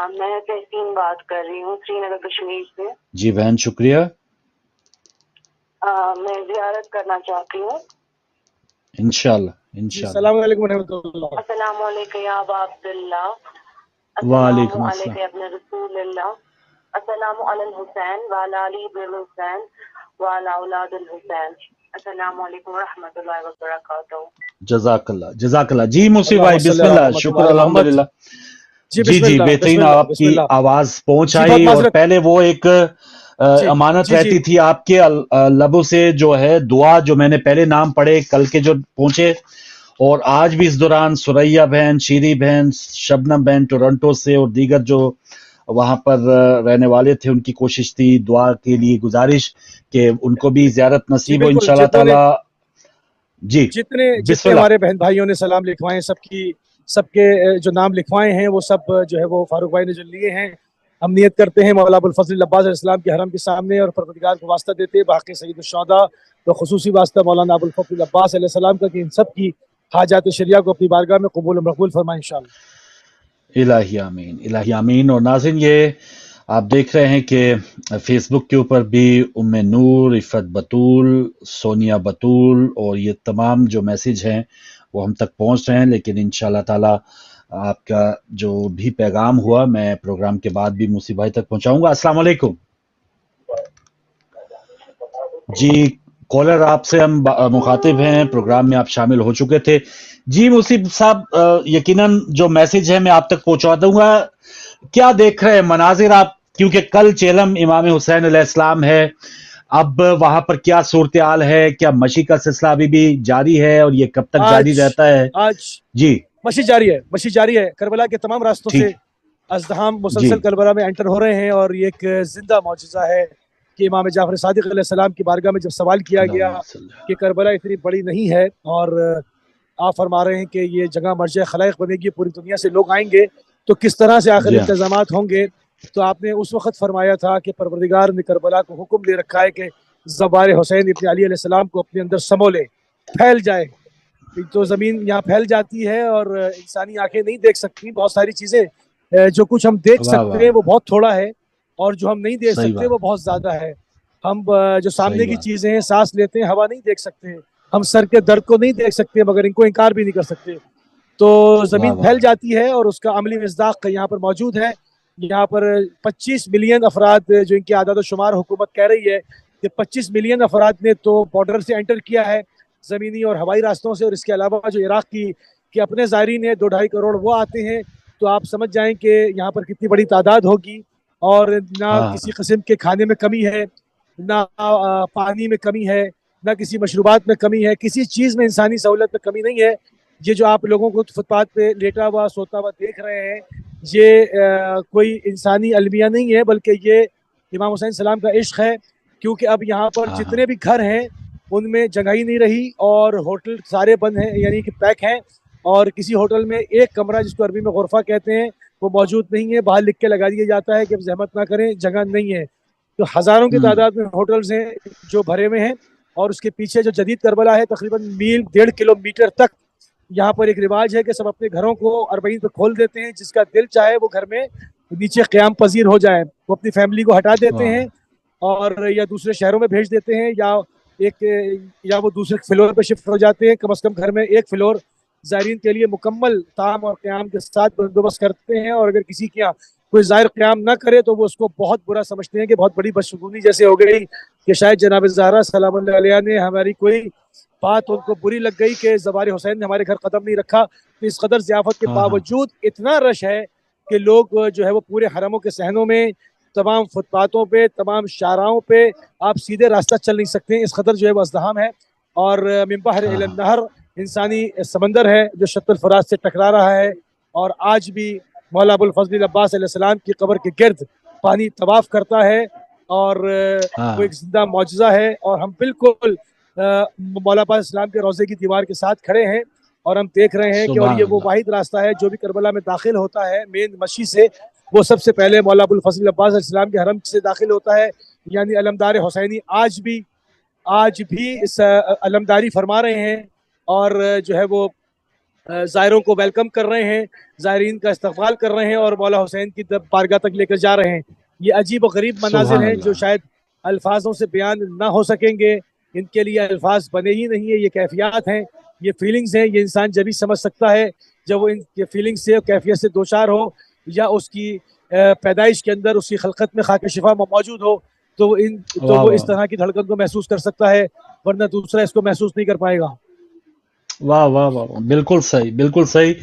میں تحسین بات کر رہی ہوں سری نگر کشمیر سے۔ جی بہن شکریہ۔ میں زیارت کرنا چاہتی ہوں انشاءاللہ انشاءاللہ۔ السلام علیکم ورحمۃ اللہ۔ السلام علیکم یا ابا عبداللہ، وعلیکم السلام السلام۔ علیکم ابن رسول اللہ، السلام علی الحسین وعلی علی ابن الحسین وعلی اولاد الحسین، السلام علیکم ورحمۃ اللہ وبرکاتہ۔ جزاک اللہ جزاک اللہ۔ جی موسی بھائی بسم اللہ، شکر الحمدللہ۔ جی جی بہترین، آپ کی آواز پہنچ آئی۔ اور پہلے وہ ایک امانت رہتی تھی آپ کے لبوں سے جو ہے دعا، جو میں نے پہلے نام پڑھے کل کے جو پہنچے، اور آج بھی اس دوران سریا بہن، شیری بہن، شبنم بہن ٹورنٹو سے، اور دیگر جو وہاں پر رہنے والے تھے، ان کی کوشش تھی، دعا کے لیے گزارش کہ ان کو بھی زیارت نصیب ہو انشاءاللہ تعالی. جی جتنے ہمارے بہن بھائیوں نے سلام لکھوائے، سب کے جو نام لکھوائے ہیں وہ سب جو ہے وہ فاروق بھائی نے جو لیے ہیں، ہم نیت کرتے ہیں مولا ابوالفضل عباس علیہ السلام کے حرم کے سامنے اور پروردگار کو واسطہ دیتے ہیں باقی سید الشہداء و خصوصی واسطہ مولانا ابوالفضل عباس علیہ السلام کا کہ ان سب کی حاجات شریعہ کو اپنی بارگاہ میں قبول و مقبول فرمائے انشاءاللہ. الہی آمین، الہی آمین. اور ناظرین، یہ آپ دیکھ رہے ہیں کہ فیس بک کے اوپر بھی ام نور، عفت بطول، سونیا بطول اور یہ تمام جو میسج ہیں وہ ہم تک پہنچ رہے ہیں، لیکن انشاءاللہ تعالی آپ کا جو بھی پیغام ہوا میں پروگرام کے بعد بھی موسی بھائی تک پہنچاؤں گا. السلام علیکم. جی کالر آپ سے ہم مخاطب ہیں، پروگرام میں آپ شامل ہو چکے تھے. جی موسی صاحب، یقیناً جو میسج ہے میں آپ تک پہنچا دوں گا. کیا دیکھ رہے ہیں مناظر آپ، کیونکہ کل چیلم امام حسین علیہ السلام ہے، اب وہاں پر کیا صورتحال ہے؟ کیا مشی کا سلسلہ ابھی بھی جاری ہے اور یہ کب تک جاری رہتا ہے؟ آج جی مشی جاری ہے. کربلا کے تمام راستوں سے ازدحام مسلسل کربلا میں انٹر ہو رہے ہیں، اور یہ ایک زندہ معجزہ ہے کہ امام جعفر صادق علیہ السلام کی بارگاہ میں جب سوال کیا گیا کہ کربلا اتنی بڑی نہیں ہے اور آپ فرما رہے ہیں کہ یہ جگہ مرجع خلائق بنے گی، پوری دنیا سے لوگ آئیں گے، تو کس طرح سے آخر انتظامات ہوں گے؟ تو آپ نے اس وقت فرمایا تھا کہ پروردگار نے کربلا کو حکم دے رکھا ہے کہ زبار حسین ابن علی علیہ السلام کو اپنے اندر سمو لے، پھیل جائے. تو زمین یہاں پھیل جاتی ہے اور انسانی آنکھیں نہیں دیکھ سکتی بہت ساری چیزیں. جو کچھ ہم دیکھ سکتے ہیں وہ بہت تھوڑا ہے، اور جو ہم نہیں دیکھ سکتے وہ بہت زیادہ ہے. ہم جو سامنے کی چیزیں ہیں، سانس لیتے ہیں، ہوا نہیں دیکھ سکتے، ہم سر کے درد کو نہیں دیکھ سکتے مگر ان کو انکار بھی نہیں کر سکتے. تو زمین پھیل جاتی ہے اور اس کا عملی مصداق یہاں پر موجود ہے. یہاں پر 25 ملین افراد جو ان کی اعداد و شمار حکومت کہہ رہی ہے کہ 25 ملین افراد نے تو بارڈر سے انٹر کیا ہے، زمینی اور ہوائی راستوں سے، اور اس کے علاوہ جو عراق کی اپنے زائرین ہیں 2-2.5 کروڑ وہ آتے ہیں. تو آپ سمجھ جائیں کہ یہاں پر کتنی بڑی تعداد ہوگی، اور نہ کسی قسم کے کھانے میں کمی ہے، نہ پانی میں کمی ہے، نہ کسی مشروبات میں کمی ہے، کسی چیز میں انسانی سہولت میں کمی نہیں ہے. یہ جو آپ لوگوں کو فٹ پاتھ پہ لیٹا ہوا سوتا ہوا دیکھ رہے ہیں، یہ کوئی انسانی المیہ نہیں ہے، بلکہ یہ امام حسین السلام کا عشق ہے. کیونکہ اب یہاں پر جتنے بھی گھر ہیں ان میں جگہ ہی نہیں رہی، اور ہوٹل سارے بند ہیں، یعنی کہ پیک ہیں، اور کسی ہوٹل میں ایک کمرہ جس کو عربی میں غرفہ کہتے ہیں وہ موجود نہیں ہے. باہر لکھ کے لگا دیا جاتا ہے کہ زحمت نہ کریں، جگہ نہیں ہے. تو ہزاروں کی تعداد میں ہوٹلز ہیں جو بھرے ہوئے ہیں، اور اس کے پیچھے جو جدید کربلا ہے تقریباً 1.5 کلومیٹر تک یہاں پر ایک رواج ہے کہ سب اپنے گھروں کو 40 پہ کھول دیتے ہیں، جس کا دل چاہے وہ گھر میں نیچے قیام پذیر ہو جائے. وہ اپنی فیملی کو ہٹا دیتے ہیں اور یا دوسرے شہروں میں بھیج دیتے ہیں، یا وہ دوسرے فلور پہ شفٹ ہو جاتے ہیں. کم از کم گھر میں ایک فلور زائرین کے لیے مکمل طعام اور قیام کے ساتھ بندوبست کرتے ہیں، اور اگر کسی کے یہاں کوئی زائر قیام نہ کرے تو وہ اس کو بہت برا سمجھتے ہیں کہ بہت بڑی بدشگونی جیسے ہو گئی، کہ شاید جناب زہرا سلام اللہ علیہ نے ہماری کوئی بات ان کو بری لگ گئی کہ زبار حسین نے ہمارے گھر قدم نہیں رکھا. تو اس قدر ضیافت کے باوجود اتنا رش ہے کہ لوگ جو ہے وہ پورے حرموں کے صحنوں میں، تمام فٹ پاتھوں پہ، تمام شاہراہوں پہ آپ سیدھے راستہ چل نہیں سکتے ہیں، اس قدر جو ہے وہ ازدحام ہے. اور من بحر الی النہر انسانی سمندر ہے جو شط الفرات سے ٹکرا رہا ہے، اور آج بھی مولا ابوالفضل عباس علیہ السلام کی قبر کے گرد پانی طواف کرتا ہے، اور وہ ایک زندہ معجزہ ہے. اور ہم بالکل مولا عباس السلام کے روضے کی دیوار کے ساتھ کھڑے ہیں، اور ہم دیکھ رہے ہیں کہ اور یہ وہ واحد راستہ ہے جو بھی کربلا میں داخل ہوتا ہے مین مشی سے، وہ سب سے پہلے مولا ابوالفضل عباس علیہ السلام کے حرم سے داخل ہوتا ہے. یعنی علمدار حسینی آج بھی اس علمداری فرما رہے ہیں، اور جو ہے وہ زائروں کو ویلکم کر رہے ہیں، زائرین کا استقبال کر رہے ہیں، اور مولا حسین کی بارگاہ تک لے کر جا رہے ہیں. یہ عجیب و غریب مناظر ہیں جو شاید الفاظوں سے بیان نہ ہو سکیں گے، ان کے لیے الفاظ بنے ہی نہیں ہیں. یہ کیفیات ہیں، یہ فیلنگز ہیں. یہ انسان جب ہی سمجھ سکتا ہے جب وہ ان فیلنگ سے کیفیت سے دوچار ہو، یا اس کی پیدائش کے اندر اس کی خلقت میں خاک شفا موجود ہو، تو وہ اس طرح کی دھڑکن کو محسوس کر سکتا ہے، ورنہ دوسرا اس کو محسوس نہیں کر پائے گا. واہ واہ واہ، بالکل صحیح، بالکل صحیح.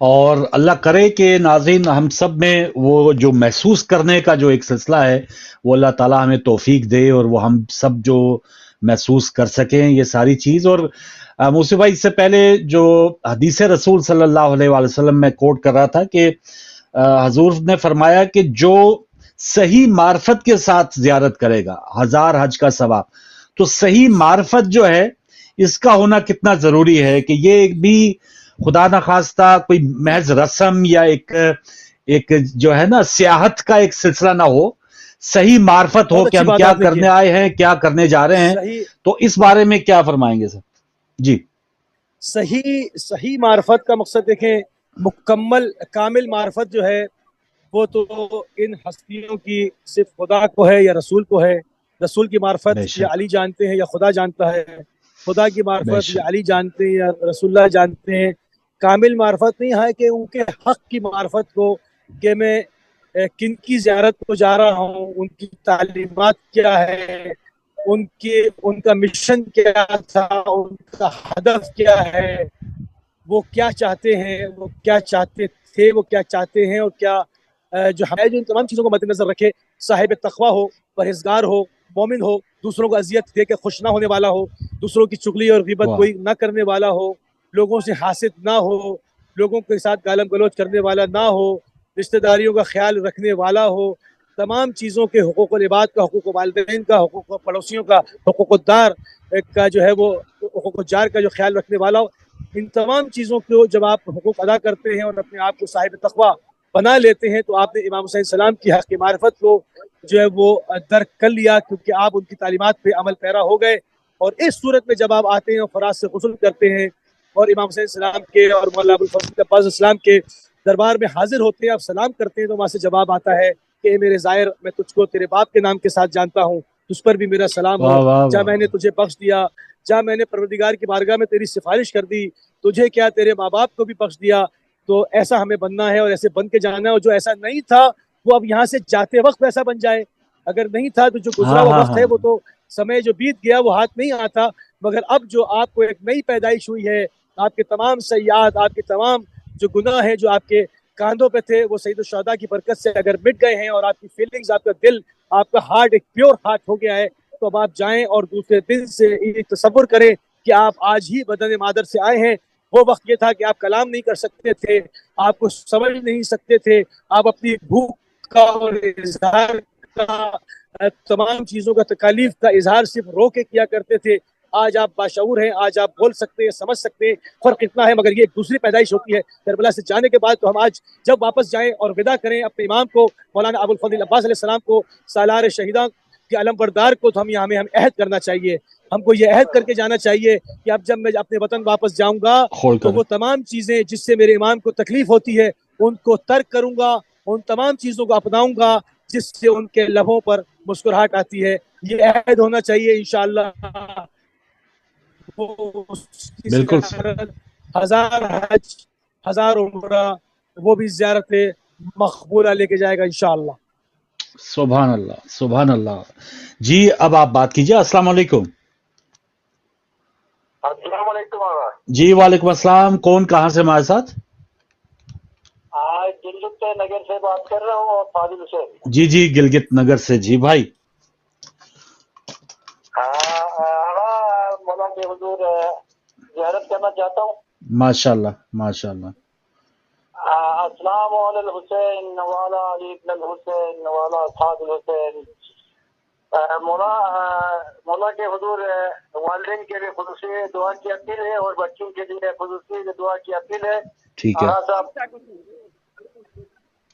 اور اللہ کرے کہ ناظرین ہم سب میں وہ جو محسوس کرنے کا جو ایک سلسلہ ہے وہ اللہ تعالیٰ ہمیں توفیق دے اور وہ ہم سب جو محسوس کر سکیں یہ ساری چیز. اور موسی بھائی اس سے پہلے جو حدیث رسول صلی اللہ علیہ وآلہ وسلم میں کوٹ کر رہا تھا کہ حضور نے فرمایا کہ جو صحیح معرفت کے ساتھ زیارت کرے گا 1000 حج کا ثواب. تو صحیح معرفت جو ہے اس کا ہونا کتنا ضروری ہے کہ یہ بھی خدا نخواستہ کوئی محض رسم یا ایک جو ہے نا سیاحت کا ایک سلسلہ نہ ہو, صحیح معرفت ہو کہ ہم کیا کرنے آئے ہیں, کیا کرنے جا رہے ہیں. تو اس بارے میں کیا فرمائیں گے سر؟ جی صحیح معرفت کا مقصد دیکھیں, مکمل کامل معرفت جو ہے وہ تو ان ہستیوں کی صرف خدا کو ہے یا رسول کو ہے. رسول کی معرفت یا علی جانتے ہیں یا خدا جانتا ہے, خدا کی معرفت یا علی جانتے ہیں یا رسول اللہ جانتے ہیں. کامل معرفت نہیں ہے کہ ان کے حق کی معرفت کو, کہ میں کن کی زیارت کو جا رہا ہوں, ان کی تعلیمات کیا ہے, ان کا مشن کیا تھا, ان کا ہدف کیا ہے, وہ کیا چاہتے ہیں, وہ کیا چاہتے تھے, وہ کیا چاہتے ہیں, اور کیا جو ہمیں جو ان تمام چیزوں کو مد نظر رکھے, صاحب تقویٰ ہو, پرہیزگار ہو, مومن ہو, دوسروں کو اذیت دے کے خوش نہ ہونے والا ہو, دوسروں کی چغلی اور غیبت کوئی نہ کرنے والا ہو, لوگوں سے حاسد نہ ہو, لوگوں کے ساتھ گالم گلوچ کرنے والا نہ ہو, رشتہ داریوں کا خیال رکھنے والا ہو, تمام چیزوں کے حقوق العباد کا, حقوق والدین کا, حقوق پڑوسیوں کا, حقوق الدار کا جو ہے وہ حقوق الجار کا جو خیال رکھنے والا ہو. ان تمام چیزوں کو جب آپ حقوق ادا کرتے ہیں اور اپنے آپ کو صاحب تقویٰ بنا لیتے ہیں تو آپ نے امام حسین السلام کی حق کی معرفت کو جو ہے وہ درک کر لیا, کیونکہ آپ ان کی تعلیمات پہ عمل پیرا ہو گئے. اور اس صورت میں جب آپ آتے ہیں اور فراز سے غسل کرتے ہیں اور امام حسین السلام کے اور مولانا ابوالفضل عباس السلام کے دربار میں حاضر ہوتے ہیں, آپ سلام کرتے ہیں, تو وہاں سے جواب آتا ہے کہ اے میرے زائر, میں تجھ کو تیرے باپ کے نام کے ساتھ جانتا ہوں, تجھ پر بھی میرا سلام ہو, جا میں نے تجھے بخش دیا, جا میں نے پروردگار کی بارگاہ میں تیری سفارش کر دی, تجھے کیا تیرے ماں باپ کو بھی بخش دیا. تو ایسا ہمیں بننا ہے اور ایسے بن کے جانا ہے, اور جو ایسا نہیں تھا وہ اب یہاں سے جاتے وقت ایسا بن جائے. اگر نہیں تھا تو جو گزرا ہوا وقت ہے وہ تو سمے جو بیت گیا وہ ہاتھ نہیں آتا, مگر اب جو آپ کو ایک نئی پیدائش ہوئی ہے, آپ کے تمام سیئات, آپ کے تمام جو گناہ ہیں جو آپ کے کاندھوں پہ تھے وہ سید الشہداء کی برکت سے اگر مٹ گئے ہیں, اور آپ کی فیلنگز, آپ کا دل, آپ کا ہارٹ ایک پیور ہارٹ ہو گیا ہے, تو اب آپ جائیں اور دوسرے دن سے یہ تصور کریں کہ آپ آج ہی بدن مادر سے آئے ہیں. وہ وقت یہ تھا کہ آپ کلام نہیں کر سکتے تھے, آپ کو سمجھ نہیں سکتے تھے, آپ اپنی بھوک کا اور اظہار کا, تمام چیزوں کا, تکالیف کا اظہار صرف رو کے کیا کرتے تھے. آج آپ باشعور ہیں, آج آپ بول سکتے ہیں, سمجھ سکتے ہیں, فرق اتنا ہے. مگر یہ ایک دوسری پیدائش ہوتی ہے کربلا سے جانے کے بعد. تو ہم آج جب واپس جائیں اور ودا کریں اپنے امام کو, مولانا ابوالفضل عباس علیہ السلام کو, سالار شہیدان کے علم بردار کو, تو ہمیں عہد کرنا چاہیے. ہم کو یہ عہد کر کے جانا چاہیے کہ اب جب میں اپنے وطن واپس جاؤں گا تو وہ تمام چیزیں جس سے میرے امام کو تکلیف ہوتی ہے ان کو ترک کروں گا, ان تمام چیزوں کو اپناؤں گا جس سے ان کے لبوں پر مسکراہٹ آتی ہے. یہ عہد ہونا چاہیے انشاءاللہ. بالکل 1000 حج 1000 عمرہ وہ بھی زیارت مقبولہ لے کے جائے گا انشاءاللہ. سبحان اللہ, سبحان اللہ. جی اب آپ بات کیجئے. السلام علیکم. السلام علیکم. جی وعلیکم السلام. کون کہاں سے ہمارے ساتھ؟ گلگت نگر سے بات کر رہا ہوں, اور فاضل حسین. جی گلگت نگر سے. جی بھائی. مولانا کے حضور زیارت کرنا چاہتا ہوں. ماشاءاللہ ماشاءاللہ. السلام علی الحسین والا علی ابن الحسین والا اصحاب الحسین. مولا کے حضور والدین کے لیے خصوصی دعا کی اپیل ہے اور بچوں کے لیے خصوصی دعا کی اپیل ہے. ٹھیک ہے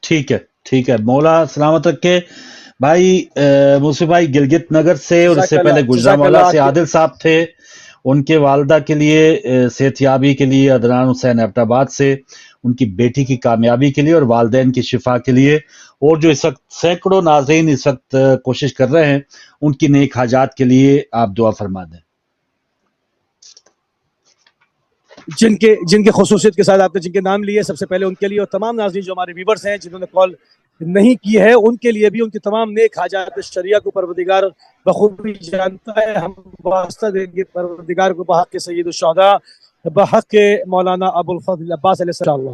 ٹھیک ہے ٹھیک ہے. مولا سلامت رکھے. بھائی موسی بھائی گلگت نگر سے, اور اس سے پہلے گجرانوالہ سے عادل صاحب تھے, ان کے والدہ کے لیے صحت یابی کے لیے, عدنان حسین ایبٹ آباد سے ان کی بیٹی کی کامیابی کے لیے اور والدین کی شفا کے لیے, اور جو اس وقت سینکڑوں ناظرین اس وقت کوشش کر رہے ہیں ان کی نیک حاجات کے لیے آپ دعا فرما دیں. جن کے خصوصیت کے ساتھ آپ نے جن کے نام لیے, سب سے پہلے ان کے لیے, اور تمام ناظرین جو ہمارے ویورز ہیں جنہوں نے کال نہیں کی ہے ان کے لیے بھی, ان کی تمام نیک حاجات شریعہ کو پروردگار بخوبی جانتا ہے. ہم واسطہ دیں گے پروردگار کو بحق کے سید الشہداء, بحق کے مولانا ابوالفضل عباس علیہ السلام.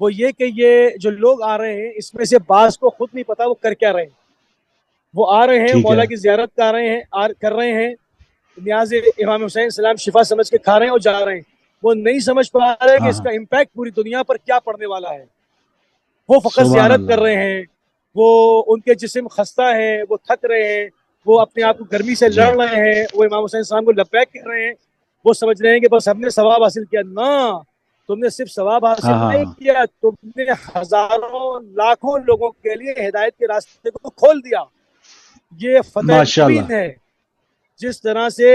وہ یہ کہ یہ جو لوگ آ رہے ہیں اس میں سے بعض کو خود نہیں پتا وہ کر کیا رہے ہیں. وہ آ رہے ہیں مولا کی زیارت کر رہے ہیں, نیاز امام حسین سلام شفا سمجھ کے کھا رہے ہیں اور جا رہے ہیں. وہ نہیں سمجھ پا رہے کہ اس کا امپیکٹ پوری دنیا پر کیا پڑنے والا ہے. وہ فقط زیارت کر رہے ہیں, وہ ان کے جسم خستہ ہیں, وہ تھک رہے ہیں, وہ اپنے آپ کو گرمی سے لڑ رہے ہیں, وہ امام حسین السلام کو لبیک کر رہے ہیں. وہ سمجھ رہے ہیں کہ بس ہم نے ثواب حاصل کیا. نہ, تم نے صرف ثواب حاصل نہیں کیا, تم نے ہزاروں لاکھوں لوگوں کے لیے ہدایت کے راستے کو کھول دیا. یہ فتح مبین ہے. جس طرح سے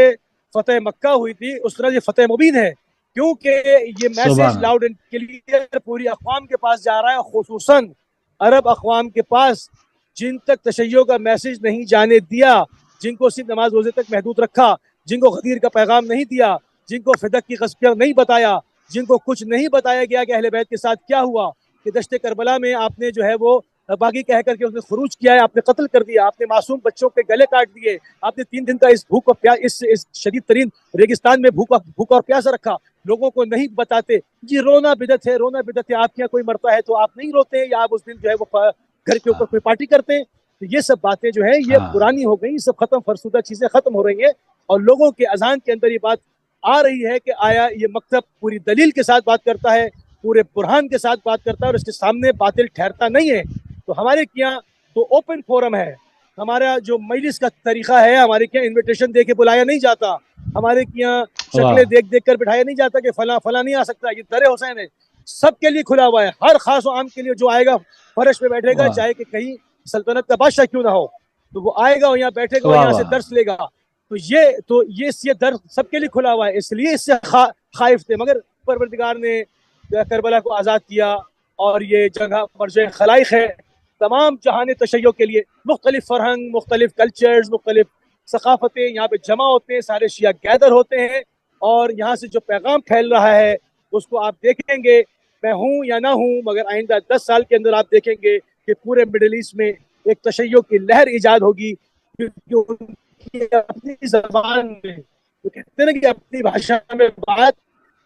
فتح مکہ ہوئی تھی اس طرح یہ فتح مبین ہے, کیونکہ یہ میسج لاؤڈ اینڈ کلیئر پوری اقوام کے پاس جا رہا ہے, خصوصاً عرب اقوام کے پاس جن تک تشیع کا میسج نہیں جانے دیا, جن کو صرف نماز روزے تک محدود رکھا, جن کو غدیر کا پیغام نہیں دیا, جن کو فدق کی غزوہ نہیں بتایا, جن کو کچھ نہیں بتایا گیا کہ اہل بیت کے ساتھ کیا ہوا, کہ دشت کربلا میں آپ نے جو ہے وہ باغی کہہ کر کے اس نے خروج کیا ہے, آپ نے قتل کر دیا, آپ نے معصوم بچوں کے گلے کاٹ دیے, آپ نے 3 دن کا اس بھوک اور پیاس اس شدید ترین ریگستان میں بھوک اور پیاسا رکھا, لوگوں کو نہیں بتاتے. جی رونا بدعت ہے, رونا بدعت ہے. آپ کے یہاں کوئی مرتا ہے تو آپ نہیں روتے ہیں, یا آپ اس دن جو ہے وہ گھر کے اوپر کوئی پارٹی کرتے ہیں. تو یہ سب باتیں جو ہیں یہ پرانی ہو گئی, سب ختم, فرسودہ چیزیں ختم ہو رہی ہیں, اور لوگوں کے اذہان کے اندر یہ بات آ رہی ہے کہ آیا یہ مکتب پوری دلیل کے ساتھ بات کرتا ہے, پورے برہان کے ساتھ بات کرتا ہے, اور اس کے سامنے باطل ٹھہرتا نہیں ہے. تو ہمارے یہاں تو اوپن فورم ہے. ہمارا جو مجلس کا طریقہ ہے, ہمارے یہاں انویٹیشن دے کے بلایا نہیں جاتا, ہمارے یہاں شکلیں دیکھ کر بٹھایا نہیں جاتا کہ فلاں نہیں آ سکتا. یہ در حسین ہے, سب کے لیے کھلا ہوا ہے. ہر خاص و عام کے لیے جو آئے گا فرش پہ بیٹھے گا, چاہے کہ کہیں سلطنت کا بادشاہ کیوں نہ ہو, تو وہ آئے گا اور یہاں بیٹھے گا اور یہاں سے درس لے گا. تو یہ درس سب کے لیے کھلا ہوا ہے, اس لیے اس سے خائف تھے. مگر پروردگار نے کربلا کو آزاد کیا, اور یہ جگہ مرجع خلائق ہے تمام جہان تشیع کے لیے. مختلف فرہنگ, مختلف کلچرز, مختلف ثقافتیں یہاں پہ جمع ہوتے ہیں, سارے شیعہ گیدر ہوتے ہیں, اور یہاں سے جو پیغام پھیل رہا ہے اس کو آپ دیکھیں گے. میں ہوں یا نہ ہوں, مگر آئندہ 10 سال کے اندر آپ دیکھیں گے کہ پورے مڈل ایسٹ میں ایک تشیع کی لہر ایجاد ہوگی, کیونکہ ان کی اپنی زبان میں وہ کہتے ہیں نا کہ اپنی بھاشا میں بات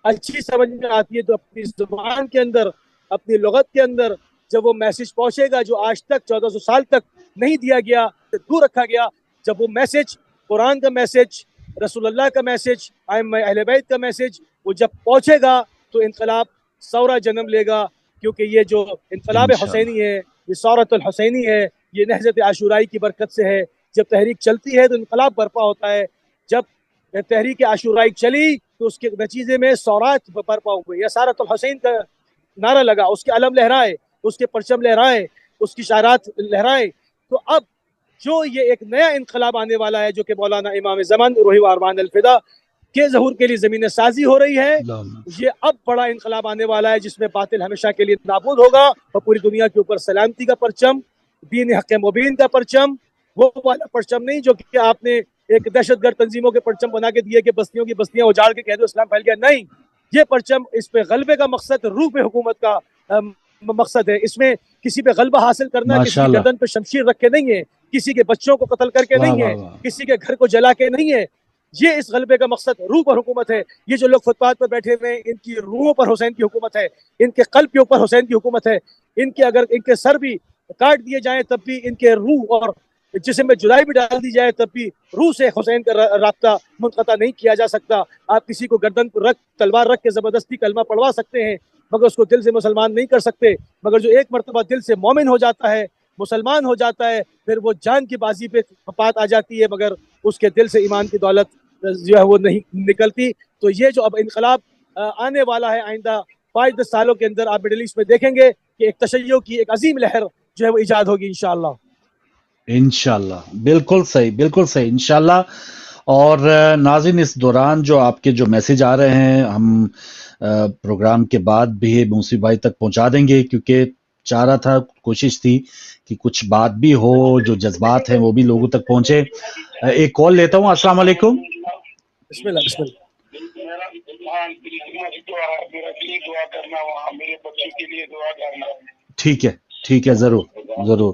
اچھی سمجھ میں آتی ہے, تو اپنی زبان کے اندر, اپنی لغت کے اندر جب وہ میسج پہنچے گا جو آج تک 1400 سال تک نہیں دیا گیا, دور رکھا گیا, جب وہ میسج, قرآن کا میسج, رسول اللہ کا میسج, اہل بیت کا میسج, وہ جب پہنچے گا تو انقلاب ثورہ جنم لے گا. کیونکہ یہ جو انقلاب حسینی ہے, یہ ثورۃ الحسینی ہے, یہ نہضت عاشورائی کی برکت سے ہے. جب تحریک چلتی ہے تو انقلاب برپا ہوتا ہے. جب تحریک عاشورائی چلی تو اس کے نتیجے میں ثورات برپا ہوئے. یا ثورۃ الحسین کا نعرہ لگا, اس کے علم لہرائے, اس کے پرچم لہرائے, اس کی شعارات لہرائے. تو اب جو یہ ایک نیا انقلاب آنے والا ہے, جو کہ مولانا امام زمان روحی و ارمان الفدا کے ظہور کے لیے زمین سازی ہو رہی ہے, یہ اب بڑا انقلاب آنے والا ہے جس میں باطل ہمیشہ کے لیے نابود ہوگا, اور پوری دنیا کے اوپر سلامتی کا پرچم, دین حق مبین کا پرچم, وہ والا پرچم نہیں جو کہ آپ نے ایک دہشت گرد تنظیموں کے پرچم بنا کے دیے کہ بستیوں کی بستیاں اجاڑ کے کہہ دو اسلام پھیل گیا. نہیں, یہ پرچم, اس پہ غلبے کا مقصد روح پہ حکومت کا مقصد ہے. اس میں کسی پہ غلبہ حاصل کرنا کسی کی گردن پہ شمشیر رکھ کے نہیں ہے, کسی کے بچوں کو قتل کر کے نہیں ہے, کسی کے گھر کو جلا کے نہیں ہے. یہ اس غلبے کا مقصد روح پر حکومت ہے. یہ جو لوگ فٹ پر بیٹھے ہوئے ہیں, ان کی روحوں پر حسین کی حکومت ہے, ان کے قلب کے اوپر حسین کی حکومت ہے. ان کے اگر ان کے سر بھی کاٹ دیے جائیں تب بھی ان کے روح اور جسم میں جدائی بھی ڈال دی جائے تب بھی روح سے حسین کا رابطہ منقطع نہیں کیا جا سکتا. آپ کسی کو گردن پر رکھ, تلوار رکھ کے زبردستی کلمہ پڑھوا سکتے ہیں, مگر اس کو دل سے مسلمان نہیں کر سکتے. مگر جو ایک مرتبہ دل سے مومن ہو جاتا ہے, مسلمان ہو جاتا ہے, پھر وہ جان کی بازی پہ بات آ جاتی ہے, مگر اس کے دل سے ایمان کی دولت جو ہے وہ نہیں نکلتی. تو یہ جو اب انقلاب آنے والا ہے آئندہ 5-10 سالوں کے اندر, آپ مڈل ایسٹ میں دیکھیں گے کہ ایک تشیع کی ایک عظیم لہر جو ہے وہ ایجاد ہوگی انشاءاللہ. انشاءاللہ, بالکل صحیح, بالکل صحیح, انشاءاللہ. اور ناظرین, اس دوران جو آپ کے جو میسج آ رہے ہیں ہم پروگرام کے بعد بھی موسی بھائی تک پہنچا دیں گے, کیونکہ چاہ رہا تھا, کوشش تھی کہ کچھ بات بھی ہو, جو جذبات ہیں وہ بھی لوگوں تک پہنچے. ایک کال لیتا ہوں. السلام علیکم. بسم اللہ, بسم اللہ. ٹھیک ہے, ٹھیک ہے, ضرور ضرور.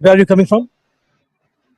Where are you coming from?